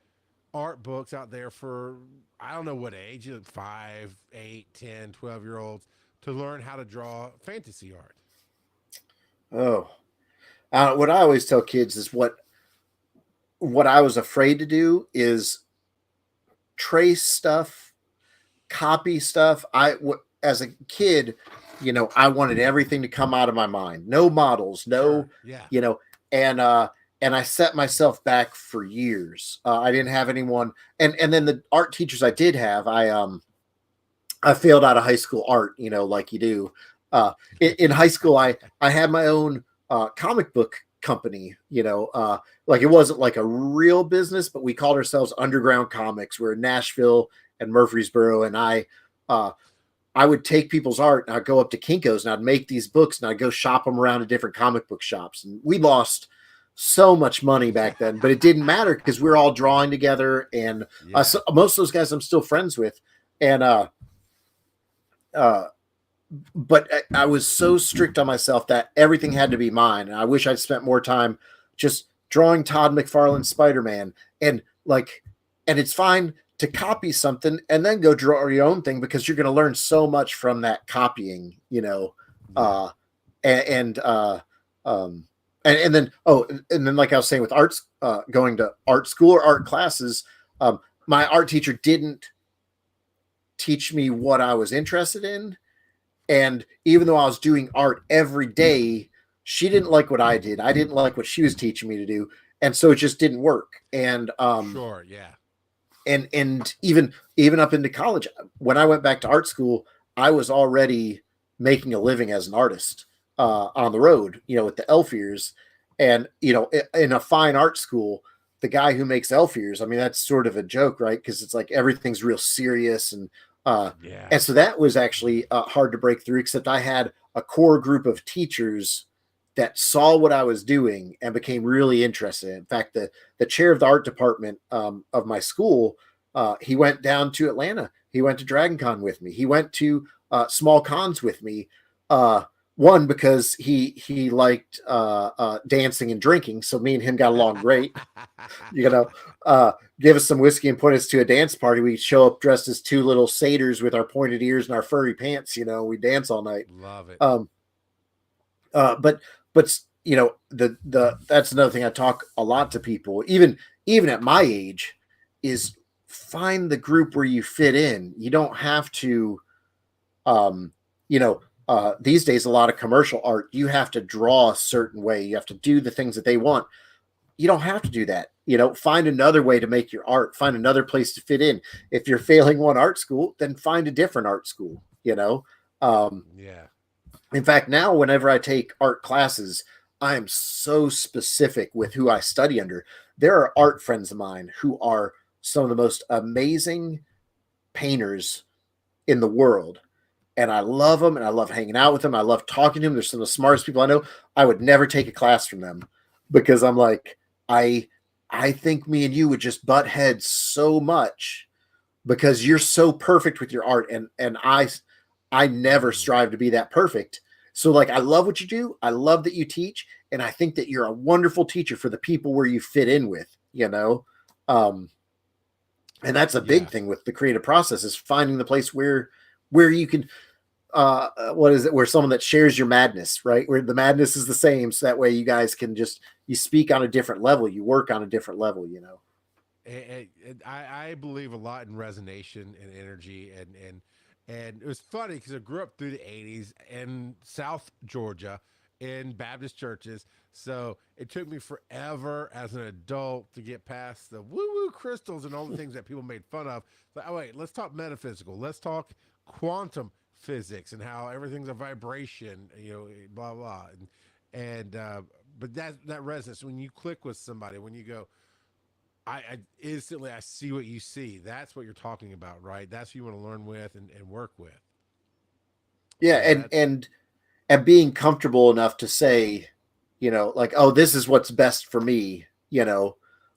art books out there for I don't know what age, 5, 8, 10, 12 year olds to learn how to draw fantasy art? Oh, what I always tell kids is what I was afraid to do is trace stuff, copy stuff. As a kid, I wanted everything to come out of my mind. No models, no, Sure. Yeah. you know, and I set myself back for years. I didn't have anyone, and then the art teachers I did have, I failed out of high school art, like you do. In high school, I had my own comic book company. Like it wasn't like a real business, but we called ourselves Underground Comics. We're in Nashville and Murfreesboro, and uh, I would take people's art and I'd go up to Kinko's and I'd make these books and I'd go shop them around to different comic book shops. And we lost so much money back then, but it didn't matter because we were all drawing together. And Yeah. so most of those guys I'm still friends with. And, uh, but I was so strict on myself that everything had to be mine. And I wish I'd spent more time just drawing Todd McFarlane's Spider-Man and like, and it's fine to copy something and then go draw your own thing because you're going to learn so much from that copying, Yeah. and, and then, and then, like I was saying with arts, going to art school or art classes, my art teacher didn't teach me what I was interested in. And even though I was doing art every day, she didn't like what I did. I didn't like what she was teaching me to do. And so it just didn't work. And, Sure. Yeah. and even up into college, when I went back to art school, I was already making a living as an artist, on the road, with the elf ears. And in a fine art school, the guy who makes elf ears, I mean, that's sort of a joke, right? Because it's like everything's real serious. Yeah. And so that was actually hard to break through, except I had a core group of teachers that saw what I was doing and became really interested. In fact, the chair of the art department, of my school, he went down to Atlanta. He went to Dragon Con with me. He went to small cons with me. One, because he liked dancing and drinking, so me and him got along great. You know, Give us some whiskey and point us to a dance party. We show up dressed as two little satyrs with our pointed ears and our furry pants. We dance all night. Love it. But the that's another thing I talk a lot to people, even at my age, is find the group where you fit in. You don't have to, um, these days a lot of commercial art, you have to draw a certain way. You have to do the things that they want. You don't have to do that. Find another way to make your art. Find another place to fit in. If you're failing one art school, then find a different art school. Yeah. In fact, now whenever I take art classes, I am so specific with who I study under. There are art friends of mine who are some of the most amazing painters in the world. And I love them and I love hanging out with them. I love talking to them. They're some of the smartest people I know. I would never take a class from them because I'm like, I think me and you would just butt heads so much because you're so perfect with your art, and I never strive to be that perfect. So like I love what you do. I love that you teach, and I think that you're a wonderful teacher for the people where you fit in with. Um and that's a big Yeah. thing with the creative process is finding the place where you can what is it, where someone that shares your madness, right, where the madness is the same, so that way you guys can just you speak on a different level, you work on a different level. I believe a lot in resonation and energy, and it was funny because I grew up through the '80s in South Georgia in Baptist churches. So it took me forever as an adult to get past the woo woo crystals and all the things that people made fun of. Like, oh wait, let's talk metaphysical. Let's talk quantum physics and how everything's a vibration. Blah blah. And but that resonance when you click with somebody, when you go, I instantly I see what you see. That's what you're talking about, right? That's who you want to learn with and work with. Yeah, So and that's and and being comfortable enough to say, like, oh, this is what's best for me.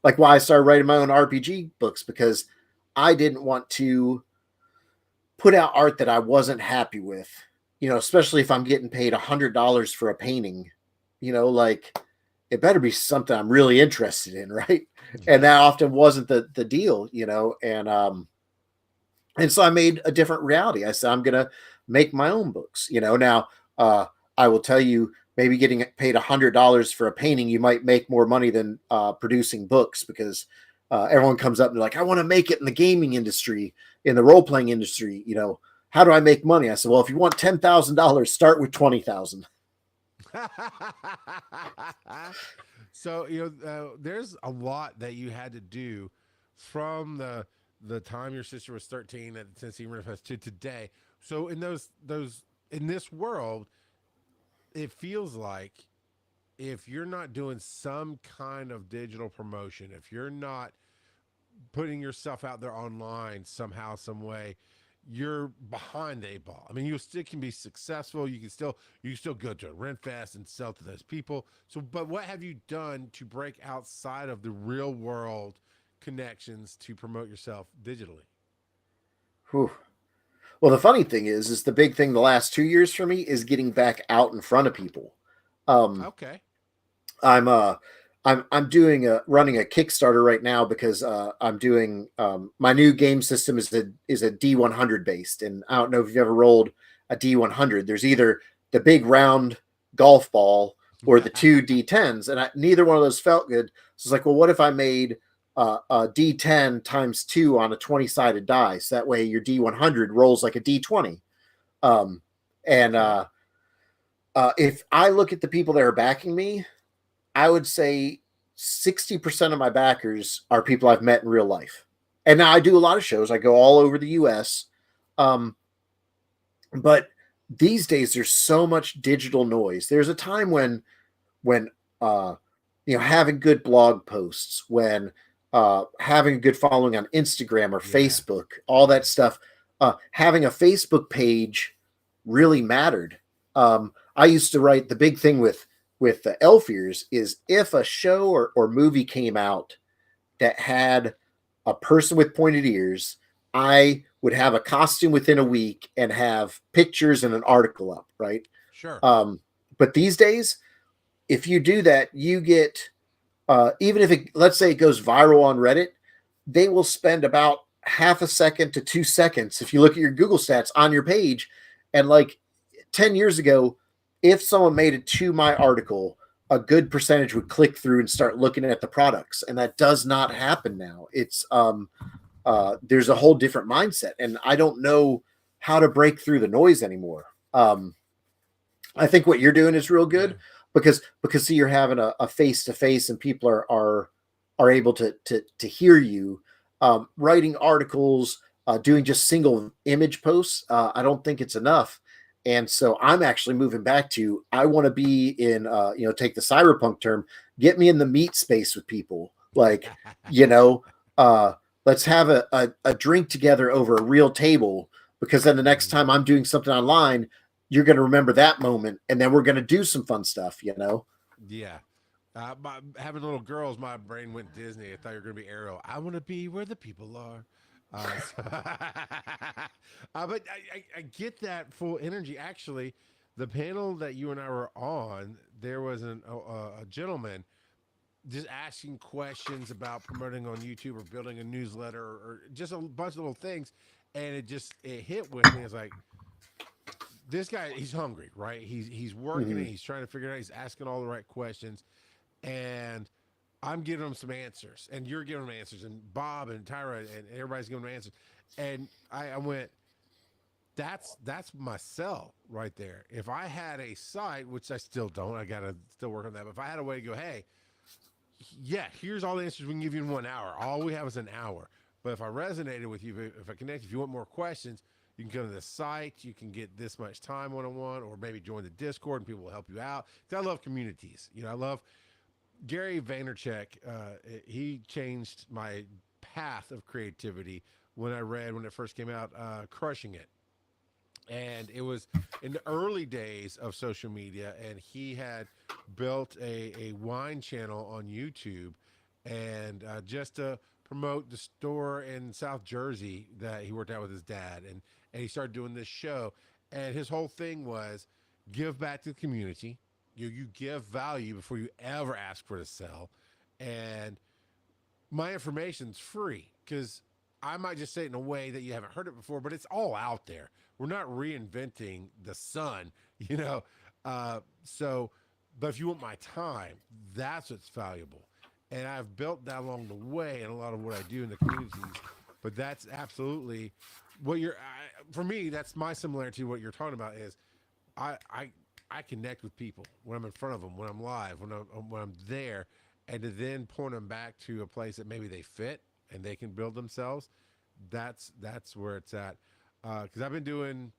Like why I started writing my own RPG books, because I didn't want to put out art that I wasn't happy with, especially if I'm getting paid $100 for a painting, like it better be something I'm really interested in, right? And yeah. that often wasn't the deal. And so I made a different reality. I said, I'm going to make my own books. Now, I will tell you, maybe getting paid $100 for a painting, you might make more money than producing books, because everyone comes up and they're like, I want to make it in the gaming industry, in the role playing industry. How do I make money? I said, well, if you want $10,000, start with 20,000. So there's a lot that you had to do from the time your sister was 13 at the Tennessee River Fest to today. So in those in this world, it feels like if you're not doing some kind of digital promotion, if you're not putting yourself out there online somehow, some way, you're behind the eight ball. I mean, you still can be successful. You can still go to a rent fest and sell to those people. So, but what have you done to break outside of the real world connections to promote yourself digitally? Whew. Well, the funny thing is the big thing the last 2 years for me is getting back out in front of people. Um, Okay. I'm I'm doing a running a Kickstarter right now because I'm doing my new game system is a D100 based, and I don't know if you've ever rolled a D100. There's either the big round golf ball or the two D10s, and neither one of those felt good. So it's like, well, what if I made a D10 times two on a 20 sided die, so that way your D100 rolls like a D20. Um, and Okay. if I look at the people that are backing me, I would say 60% of my backers are people I've met in real life. And now I do a lot of shows. I go all over the US. Um, but these days there's so much digital noise. There's a time when uh having good blog posts, when having a good following on Instagram or Yeah. Facebook, all that stuff, having a Facebook page really mattered. I used to write the big thing with the elf ears is if a show or movie came out that had a person with pointed ears, I would have a costume within a week and have pictures and an article up, right? Sure. But these days, if you do that, you get even if it, let's say it goes viral on Reddit, they will spend about half a second to 2 seconds if you look at your Google stats on your page. And like 10 years ago, if someone made it to my article, a good percentage would click through and start looking at the products. And that does not happen now. It's there's a whole different mindset. And I don't know how to break through the noise anymore. I think what you're doing is real Yeah. good because see, you're having a face to face and people are able to hear you. Writing articles, doing just single image posts, I don't think it's enough. And so I'm actually moving back to I want to be in take the cyberpunk term, get me in the meat space with people. Like, you know, uh let's have a drink together over a real table, because then the next Mhm. time I'm doing something online, you're going to remember that moment, and then we're going to do some fun stuff. Yeah. Having little girls, my brain went Disney. I thought you were going to be Arrow. I want to be where the people are. But I get that full energy. Actually, the panel that you and I were on, there was a gentleman just asking questions about promoting on YouTube or building a newsletter or just a bunch of little things. And it hit with me. It's like, this guy, he's hungry, right? He's working Mm-hmm. it. He's trying to figure it out. He's asking all the right questions, and I'm giving him some answers, and you're giving him answers, and Bob and Tyra and everybody's giving him answers. And I went, that's my sell right there. If I had a site, which I still don't, I gotta still work on that. But if I had a way to go, hey, yeah, here's all the answers we can give you in 1 hour. All we have is an hour. But if I resonated with you, if I connect, if you want more questions, you can go to the site. You can get this much time one on one, or maybe join the Discord and people will help you out. Because I love communities. I love Gary Vaynerchuk. He changed my path of creativity when I read when it first came out, Crushing It. And it was in the early days of social media, and he had built a wine channel on YouTube, and just to promote the store in South Jersey that he worked out with his dad, and he started doing this show, and his whole thing was give back to the community. You give value before you ever ask for it to sell, and my information's free because I might just say it in a way that you haven't heard it before, but it's all out there. We're not reinventing the sun, you know. So, but if you want my time, that's what's valuable, and I've built that along the way in a lot of what I do in the communities. But that's absolutely what for me. That's my similarity to what you're talking about. Is I I I connect with people when I'm in front of them, when I'm live, when I'm there, and to then point them back to a place that maybe they fit and they can build themselves. That's where it's at. Because I've been doing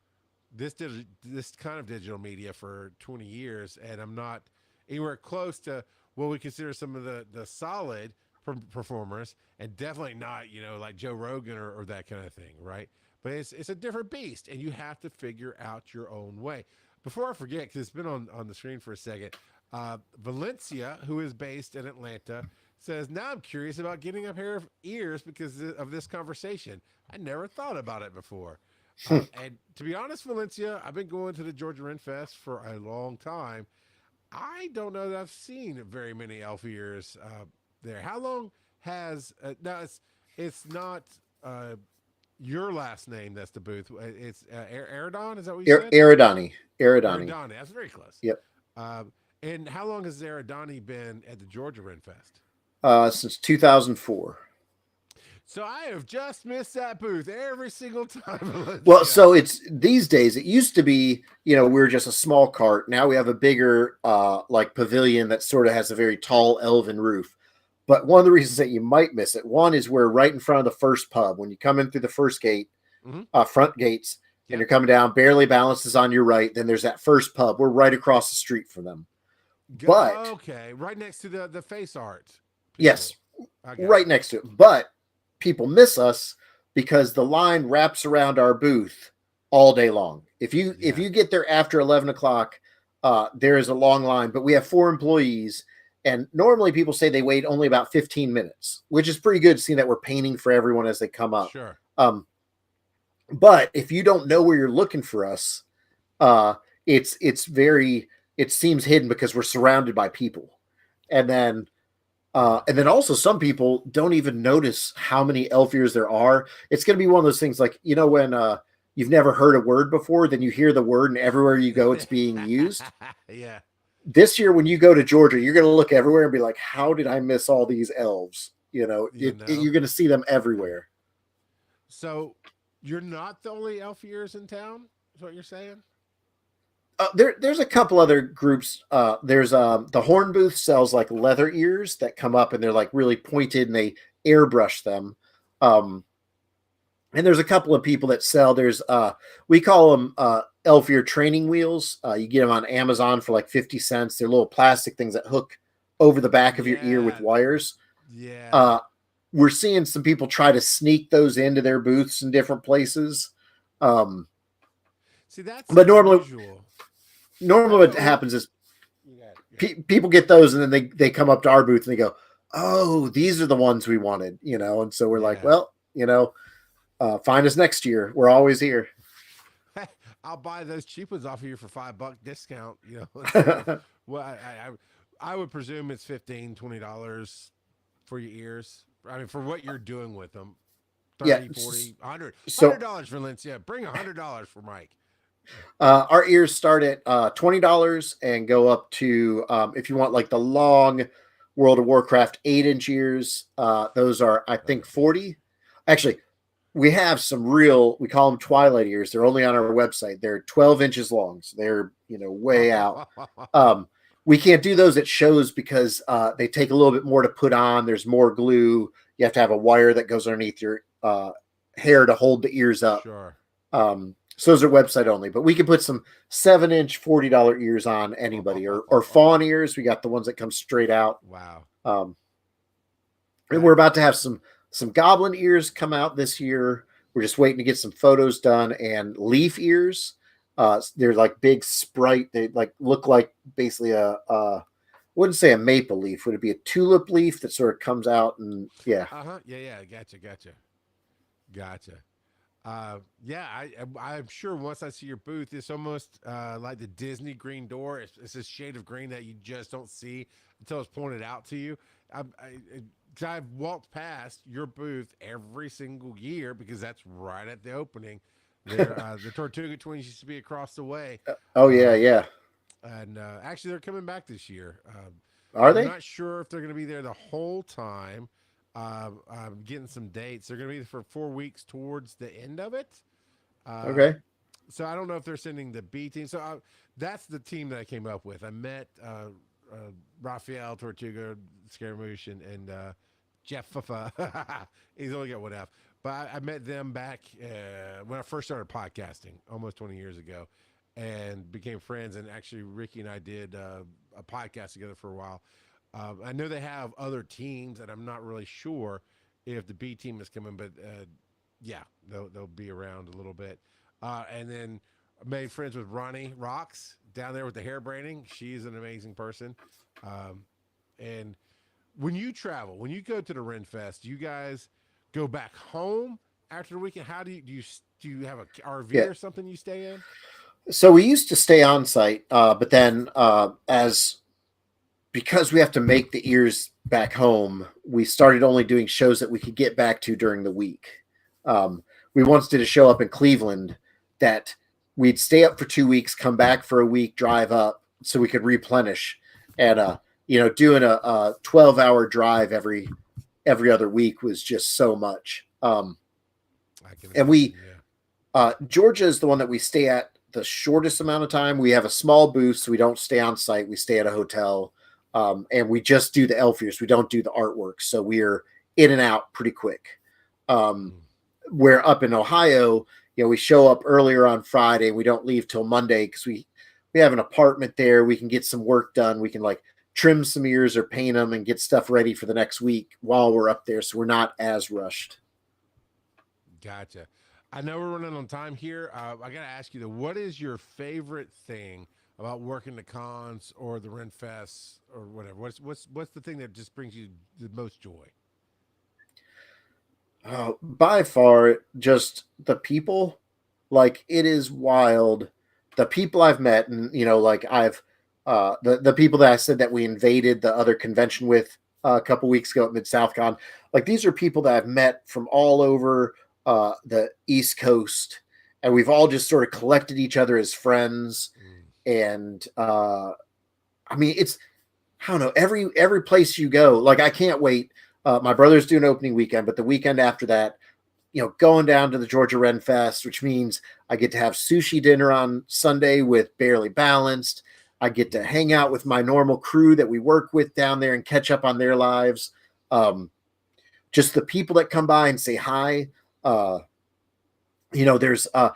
this kind of digital media for 20 years, and I'm not anywhere close to what we consider some of the solid performers, and definitely not like Joe Rogan or that kind of thing, right? But it's a different beast, and you have to figure out your own way. Before I forget, because it's been on the screen for a second, Valencia, who is based in Atlanta, says, now I'm curious about getting a pair of ears because of this conversation. I never thought about it before. And to be honest, Valencia, I've been going to the Georgia Ren Fest for a long time. I don't know that I've seen very many elf ears there. How long has now? It's not your last name that's the booth. It's Aradon. Is that what you said? Aradani. Aradani. Aradani. That's very close. Yep. And how long has Aradani been at the Georgia Ren Fest? Since 2004. So I have just missed that booth every single time. Well, so it's these days. It used to be, we're just a small cart. Now we have a bigger, like pavilion that sort of has a very tall elven roof. But one of the reasons that you might miss it, one is we're right in front of the first pub. When you come in through the first gate, front gates, and you're coming down, barely balances on your right. Then there's that first pub. We're right across the street from them. But okay, right next to the face art. People. Yes, right next to it. But people miss us because the line wraps around our booth all day long. If you get there after 11 o'clock, there is a long line. But we have 4 employees. And normally people say they wait only about 15 minutes, which is pretty good seeing that we're painting for everyone as they come up. Sure. But if you don't know where you're looking for us, it seems hidden because we're surrounded by people. And then also some people don't even notice how many elf ears there are. It's going to be one of those things like, when you've never heard a word before, then you hear the word and everywhere you go, it's being used. Yeah. This year, when you go to Georgia, you're going to look everywhere and be like, how did I miss all these elves? You're going to see them everywhere. So you're not the only elf ears in town, is what you're saying? There's a couple other groups. There's the horn booth sells like leather ears that come up and they're like really pointed and they airbrush them. And there's a couple of people that sell. There's we call them elf ear training wheels. You get them on Amazon for like 50 cents. They're little plastic things that hook over the back of your ear with wires. Yeah. We're seeing some people try to sneak those into their booths in different places. See, that's but normally unusual. What happens is people get those and then they come up to our booth and they go, oh, these are the ones we wanted, and so we're like, well, find us next year. We're always here. I'll buy those cheap ones off of you for $5 discount. Well, I would presume it's $15-$20 for your ears. I mean, for what you're doing with them, 30, 40, 100. $100 for Valencia. Bring $100 for Mike. Our ears start at $20 and go up to if you want like the long World of Warcraft 8-inch ears. Those are I think 40. Actually, we have some we call them Twilight ears. They're only on our website. They're 12 inches long. So they're, way out. We can't do those at shows because they take a little bit more to put on. There's more glue. You have to have a wire that goes underneath your hair to hold the ears up. Sure. So those are website only, but we can put some 7-inch $40 ears on anybody or fawn ears. We got the ones that come straight out. Wow. And we're about to have some goblin ears come out this year. We're just waiting to get some photos done, and leaf ears. They're like big sprite. They like look like basically wouldn't say a maple leaf. Would it be a tulip leaf that sort of comes out and yeah. Yeah. Gotcha. I'm sure once I see your booth, it's almost like the Disney green door. It's a shade of green that you just don't see until it's pointed out to you. I've walked past your booth every single year because that's right at the opening. The Tortuga Twins used to be across the way. Yeah. And actually, they're coming back this year. Are they? I'm not sure if they're going to be there the whole time. I'm getting some dates. They're going to be for 4 weeks towards the end of it. Okay. So I don't know if they're sending the B team. So that's the team that I came up with. I met Raphael, Tortuga, Scaramouche, and Jeff. He's only got one F. But I met them back when I first started podcasting almost 20 years ago, and became friends. And actually, Ricky and I did a podcast together for a while. I know they have other teams, and I'm not really sure if the B team is coming, but yeah, they'll be around a little bit. And then I made friends with Ronnie Rocks down there with the hair braiding. She's an amazing person. And when you travel, when you go to the Ren Fest, do you guys go back home after the weekend? How do you have a RV Yeah. or something you stay in? So we used to stay on site, but then as because we have to make the ears back home, we started only doing shows that we could get back to during the week. We once did a show up in Cleveland that we'd stay up for 2 weeks, come back for a week, drive up so we could replenish. And doing a 12-hour drive every other week was just so much. I can And imagine, yeah. Georgia is the one that we stay at the shortest amount of time. We have a small booth, so we don't stay on site. We stay at a hotel, and we just do the elf ears. We don't do the artwork, so we're in and out pretty quick. Where up in Ohio, we show up earlier on Friday. We don't leave till Monday because we have an apartment there. We can get some work done. We can like trim some ears or paint them and get stuff ready for the next week while we're up there, so we're not as rushed. Gotcha. I know we're running on time here. I got to ask you though, what is your favorite thing about working the cons or the Ren Fest or whatever? What's the thing that just brings you the most joy? By far, just the people. Like it is wild. The people I've met, and like I've the people that I said that we invaded the other convention with a couple weeks ago at Mid South Con. Like these are people that I've met from all over the East Coast, and we've all just sort of collected each other as friends. And I mean, it's I don't know every place you go. Like I can't wait. My brother's doing opening weekend, but the weekend after that, going down to the Georgia Ren Fest, which means I get to have sushi dinner on Sunday with Barely Balanced. I get to hang out with my normal crew that we work with down there and catch up on their lives. Just the people that come by and say hi. There's and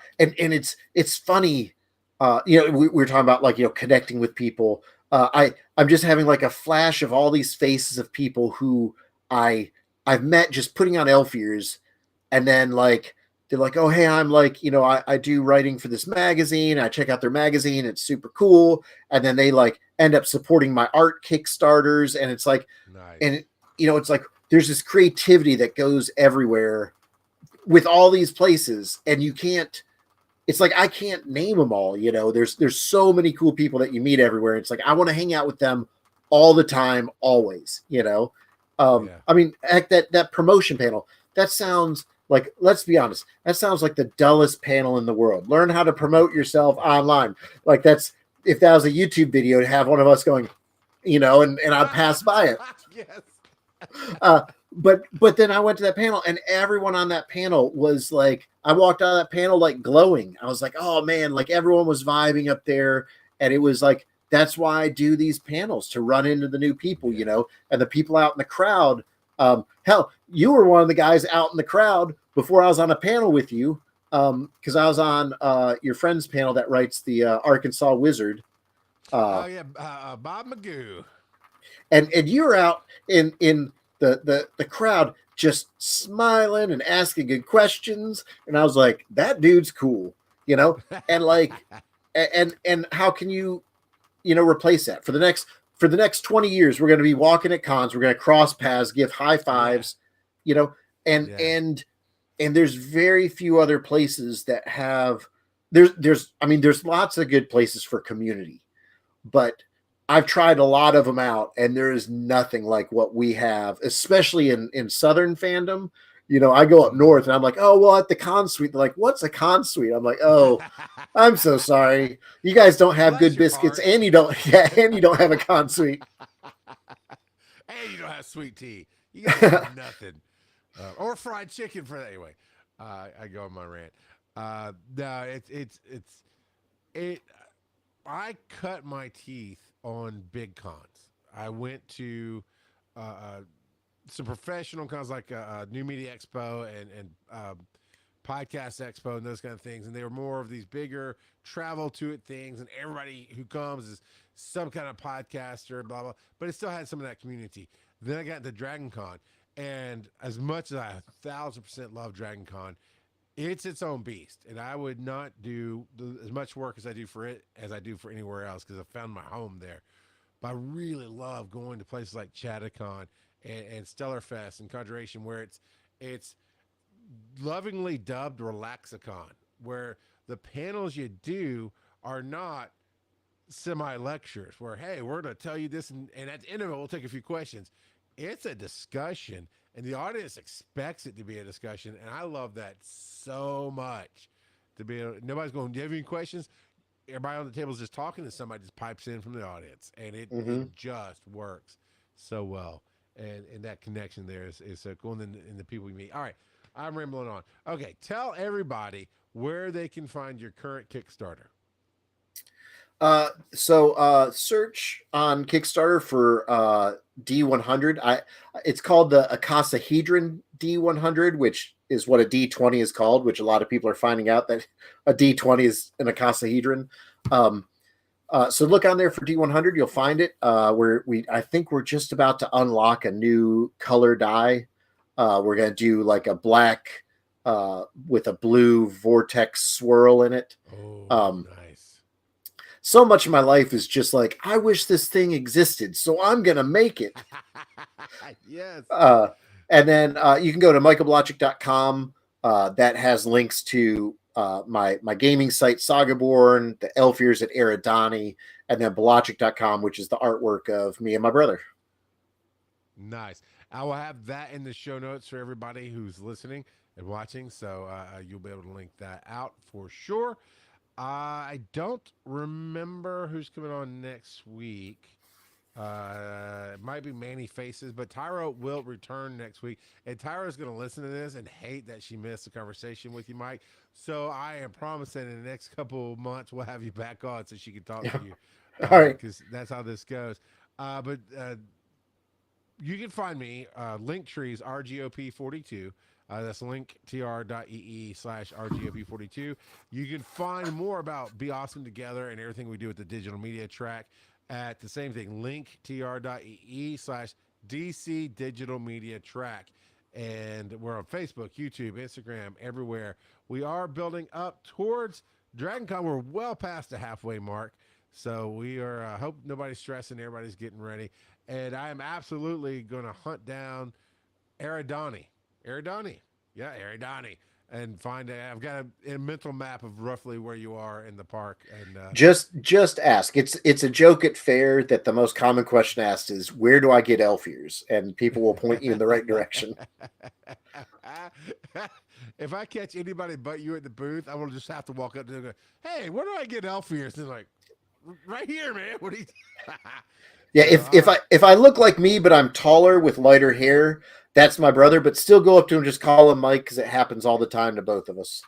it's funny. We were talking about like connecting with people. I'm just having like a flash of all these faces of people who I've met just putting on elf ears, and then like they're like, oh hey, I'm like I do writing for this magazine. I check out their magazine. It's super cool, and then they like end up supporting my art Kickstarters, and it's like, Nice. and it's like there's this creativity that goes everywhere with all these places, and you can't. It's like I can't name them all. There's so many cool people that you meet everywhere. It's like I want to hang out with them all the time, always. Yeah. I mean, heck, that promotion panel, that sounds like, let's be honest, that sounds like the dullest panel in the world. Learn how to promote yourself online. Like that's, if that was a YouTube video to have one of us going, and I'd pass by it. Yes. But then I went to that panel, and everyone on that panel was like, I walked out of that panel like glowing. I was like, oh man, like everyone was vibing up there. And it was like, that's why I do these panels, to run into the new people, and the people out in the crowd. Hell, you were one of the guys out in the crowd before I was on a panel with you. Because I was on your friend's panel that writes the Arkansas Wizard. Oh yeah, Bob Magoo. And you were out in the crowd just smiling and asking good questions, and I was like, that dude's cool, and like and how can you replace that for the next 20 years? We're going to be walking at cons, we're going to cross paths, give high fives, and Yeah. and there's very few other places that have there's lots of good places for community, but I've tried a lot of them out, and there is nothing like what we have, especially in Southern fandom. I go up north and I'm like, oh, well, at the con suite. They're like, what's a con suite? I'm like, oh, I'm so sorry. You guys don't have Bless good your biscuits, heart. and you don't, yeah, and you don't have a con suite. Hey, you don't have sweet tea. You guys have nothing. Or fried chicken for that. Anyway, I go on my rant. No, it. I cut my teeth on big cons. I went to some professional kinds like New Media Expo and podcast expo and those kind of things, and they were more of these bigger travel to it things, and everybody who comes is some kind of podcaster, blah blah, but it still had some of that community. Then I got into Dragon Con, and as much as I 1,000% love Dragon Con, it's its own beast, and I would not do as much work as I do for it as I do for anywhere else because I found my home there. But I really love going to places like Chattacon and Stellarfest and Conjuration, where it's lovingly dubbed Relaxicon, where the panels you do are not semi lectures where, hey, we're going to tell you this, and at the end of it, we'll take a few questions. It's a discussion, and the audience expects it to be a discussion, and I love that so much. To be nobody's going, do you have any questions? Everybody on the table is just talking, and somebody just pipes in from the audience, and it just works so well. And that connection there is so cool, and the people we meet. All right, I'm rambling on. Okay, tell everybody where they can find your current Kickstarter. So search on Kickstarter for D100. It's called the Icosahedron D100, which is what a D20 is called, which a lot of people are finding out that a D20 is an icosahedron. So look on there for D100, you'll find it. I think we're just about to unlock a new color dye. We're going to do like a black with a blue vortex swirl in it. Oh, nice. So much of my life is just like, I wish this thing existed, so I'm going to make it. Yes. And then you can go to michaelbielaczyc.com. That has links to my gaming site, Sagaborn, the elf ears at Aradani, and then Bielaczyc.com, which is the artwork of me and my brother. Nice. I will have that in the show notes for everybody who's listening and watching, so you'll be able to link that out for sure. I don't remember who's coming on next week. It might be Manny Faces, but Tyra will return next week. And Tyra's going to listen to this and hate that she missed the conversation with you, Mike. So I am promising in the next couple of months we'll have you back on so she can talk to you. All right. Because that's how this goes. But you can find me, Linktree's RGOP42. That's linktr.ee/RGOP42. You can find more about Be Awesome Together and everything we do with the digital media track at the same thing, linktr.ee/DC Digital Media Track. And we're on Facebook, YouTube, Instagram, everywhere. We are building up towards DragonCon. We're well past the halfway mark. So we are, hope nobody's stressing, everybody's getting ready. And I am absolutely going to hunt down Aradani, yeah, Aradani, and find I've got a mental map of roughly where you are in the park. And just ask. It's a joke at fair that the most common question asked is, where do I get elf ears? And people will point you in the right direction. If I catch anybody but you at the booth, I will just have to walk up to them and go, hey, where do I get elf ears? And they're like, right here, man. What do you Yeah, if I look like me but I'm taller with lighter hair, that's my brother, but still go up to him, just call him Mike, because it happens all the time to both of us.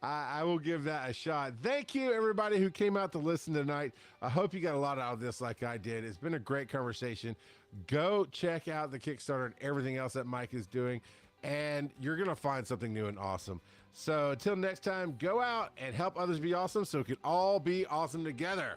I will give that a shot. Thank you, everybody who came out to listen tonight. I hope you got a lot out of this like I did. It's been a great conversation. Go check out the Kickstarter and everything else that Mike is doing, and you're going to find something new and awesome. So until next time, go out and help others be awesome so we can all be awesome together.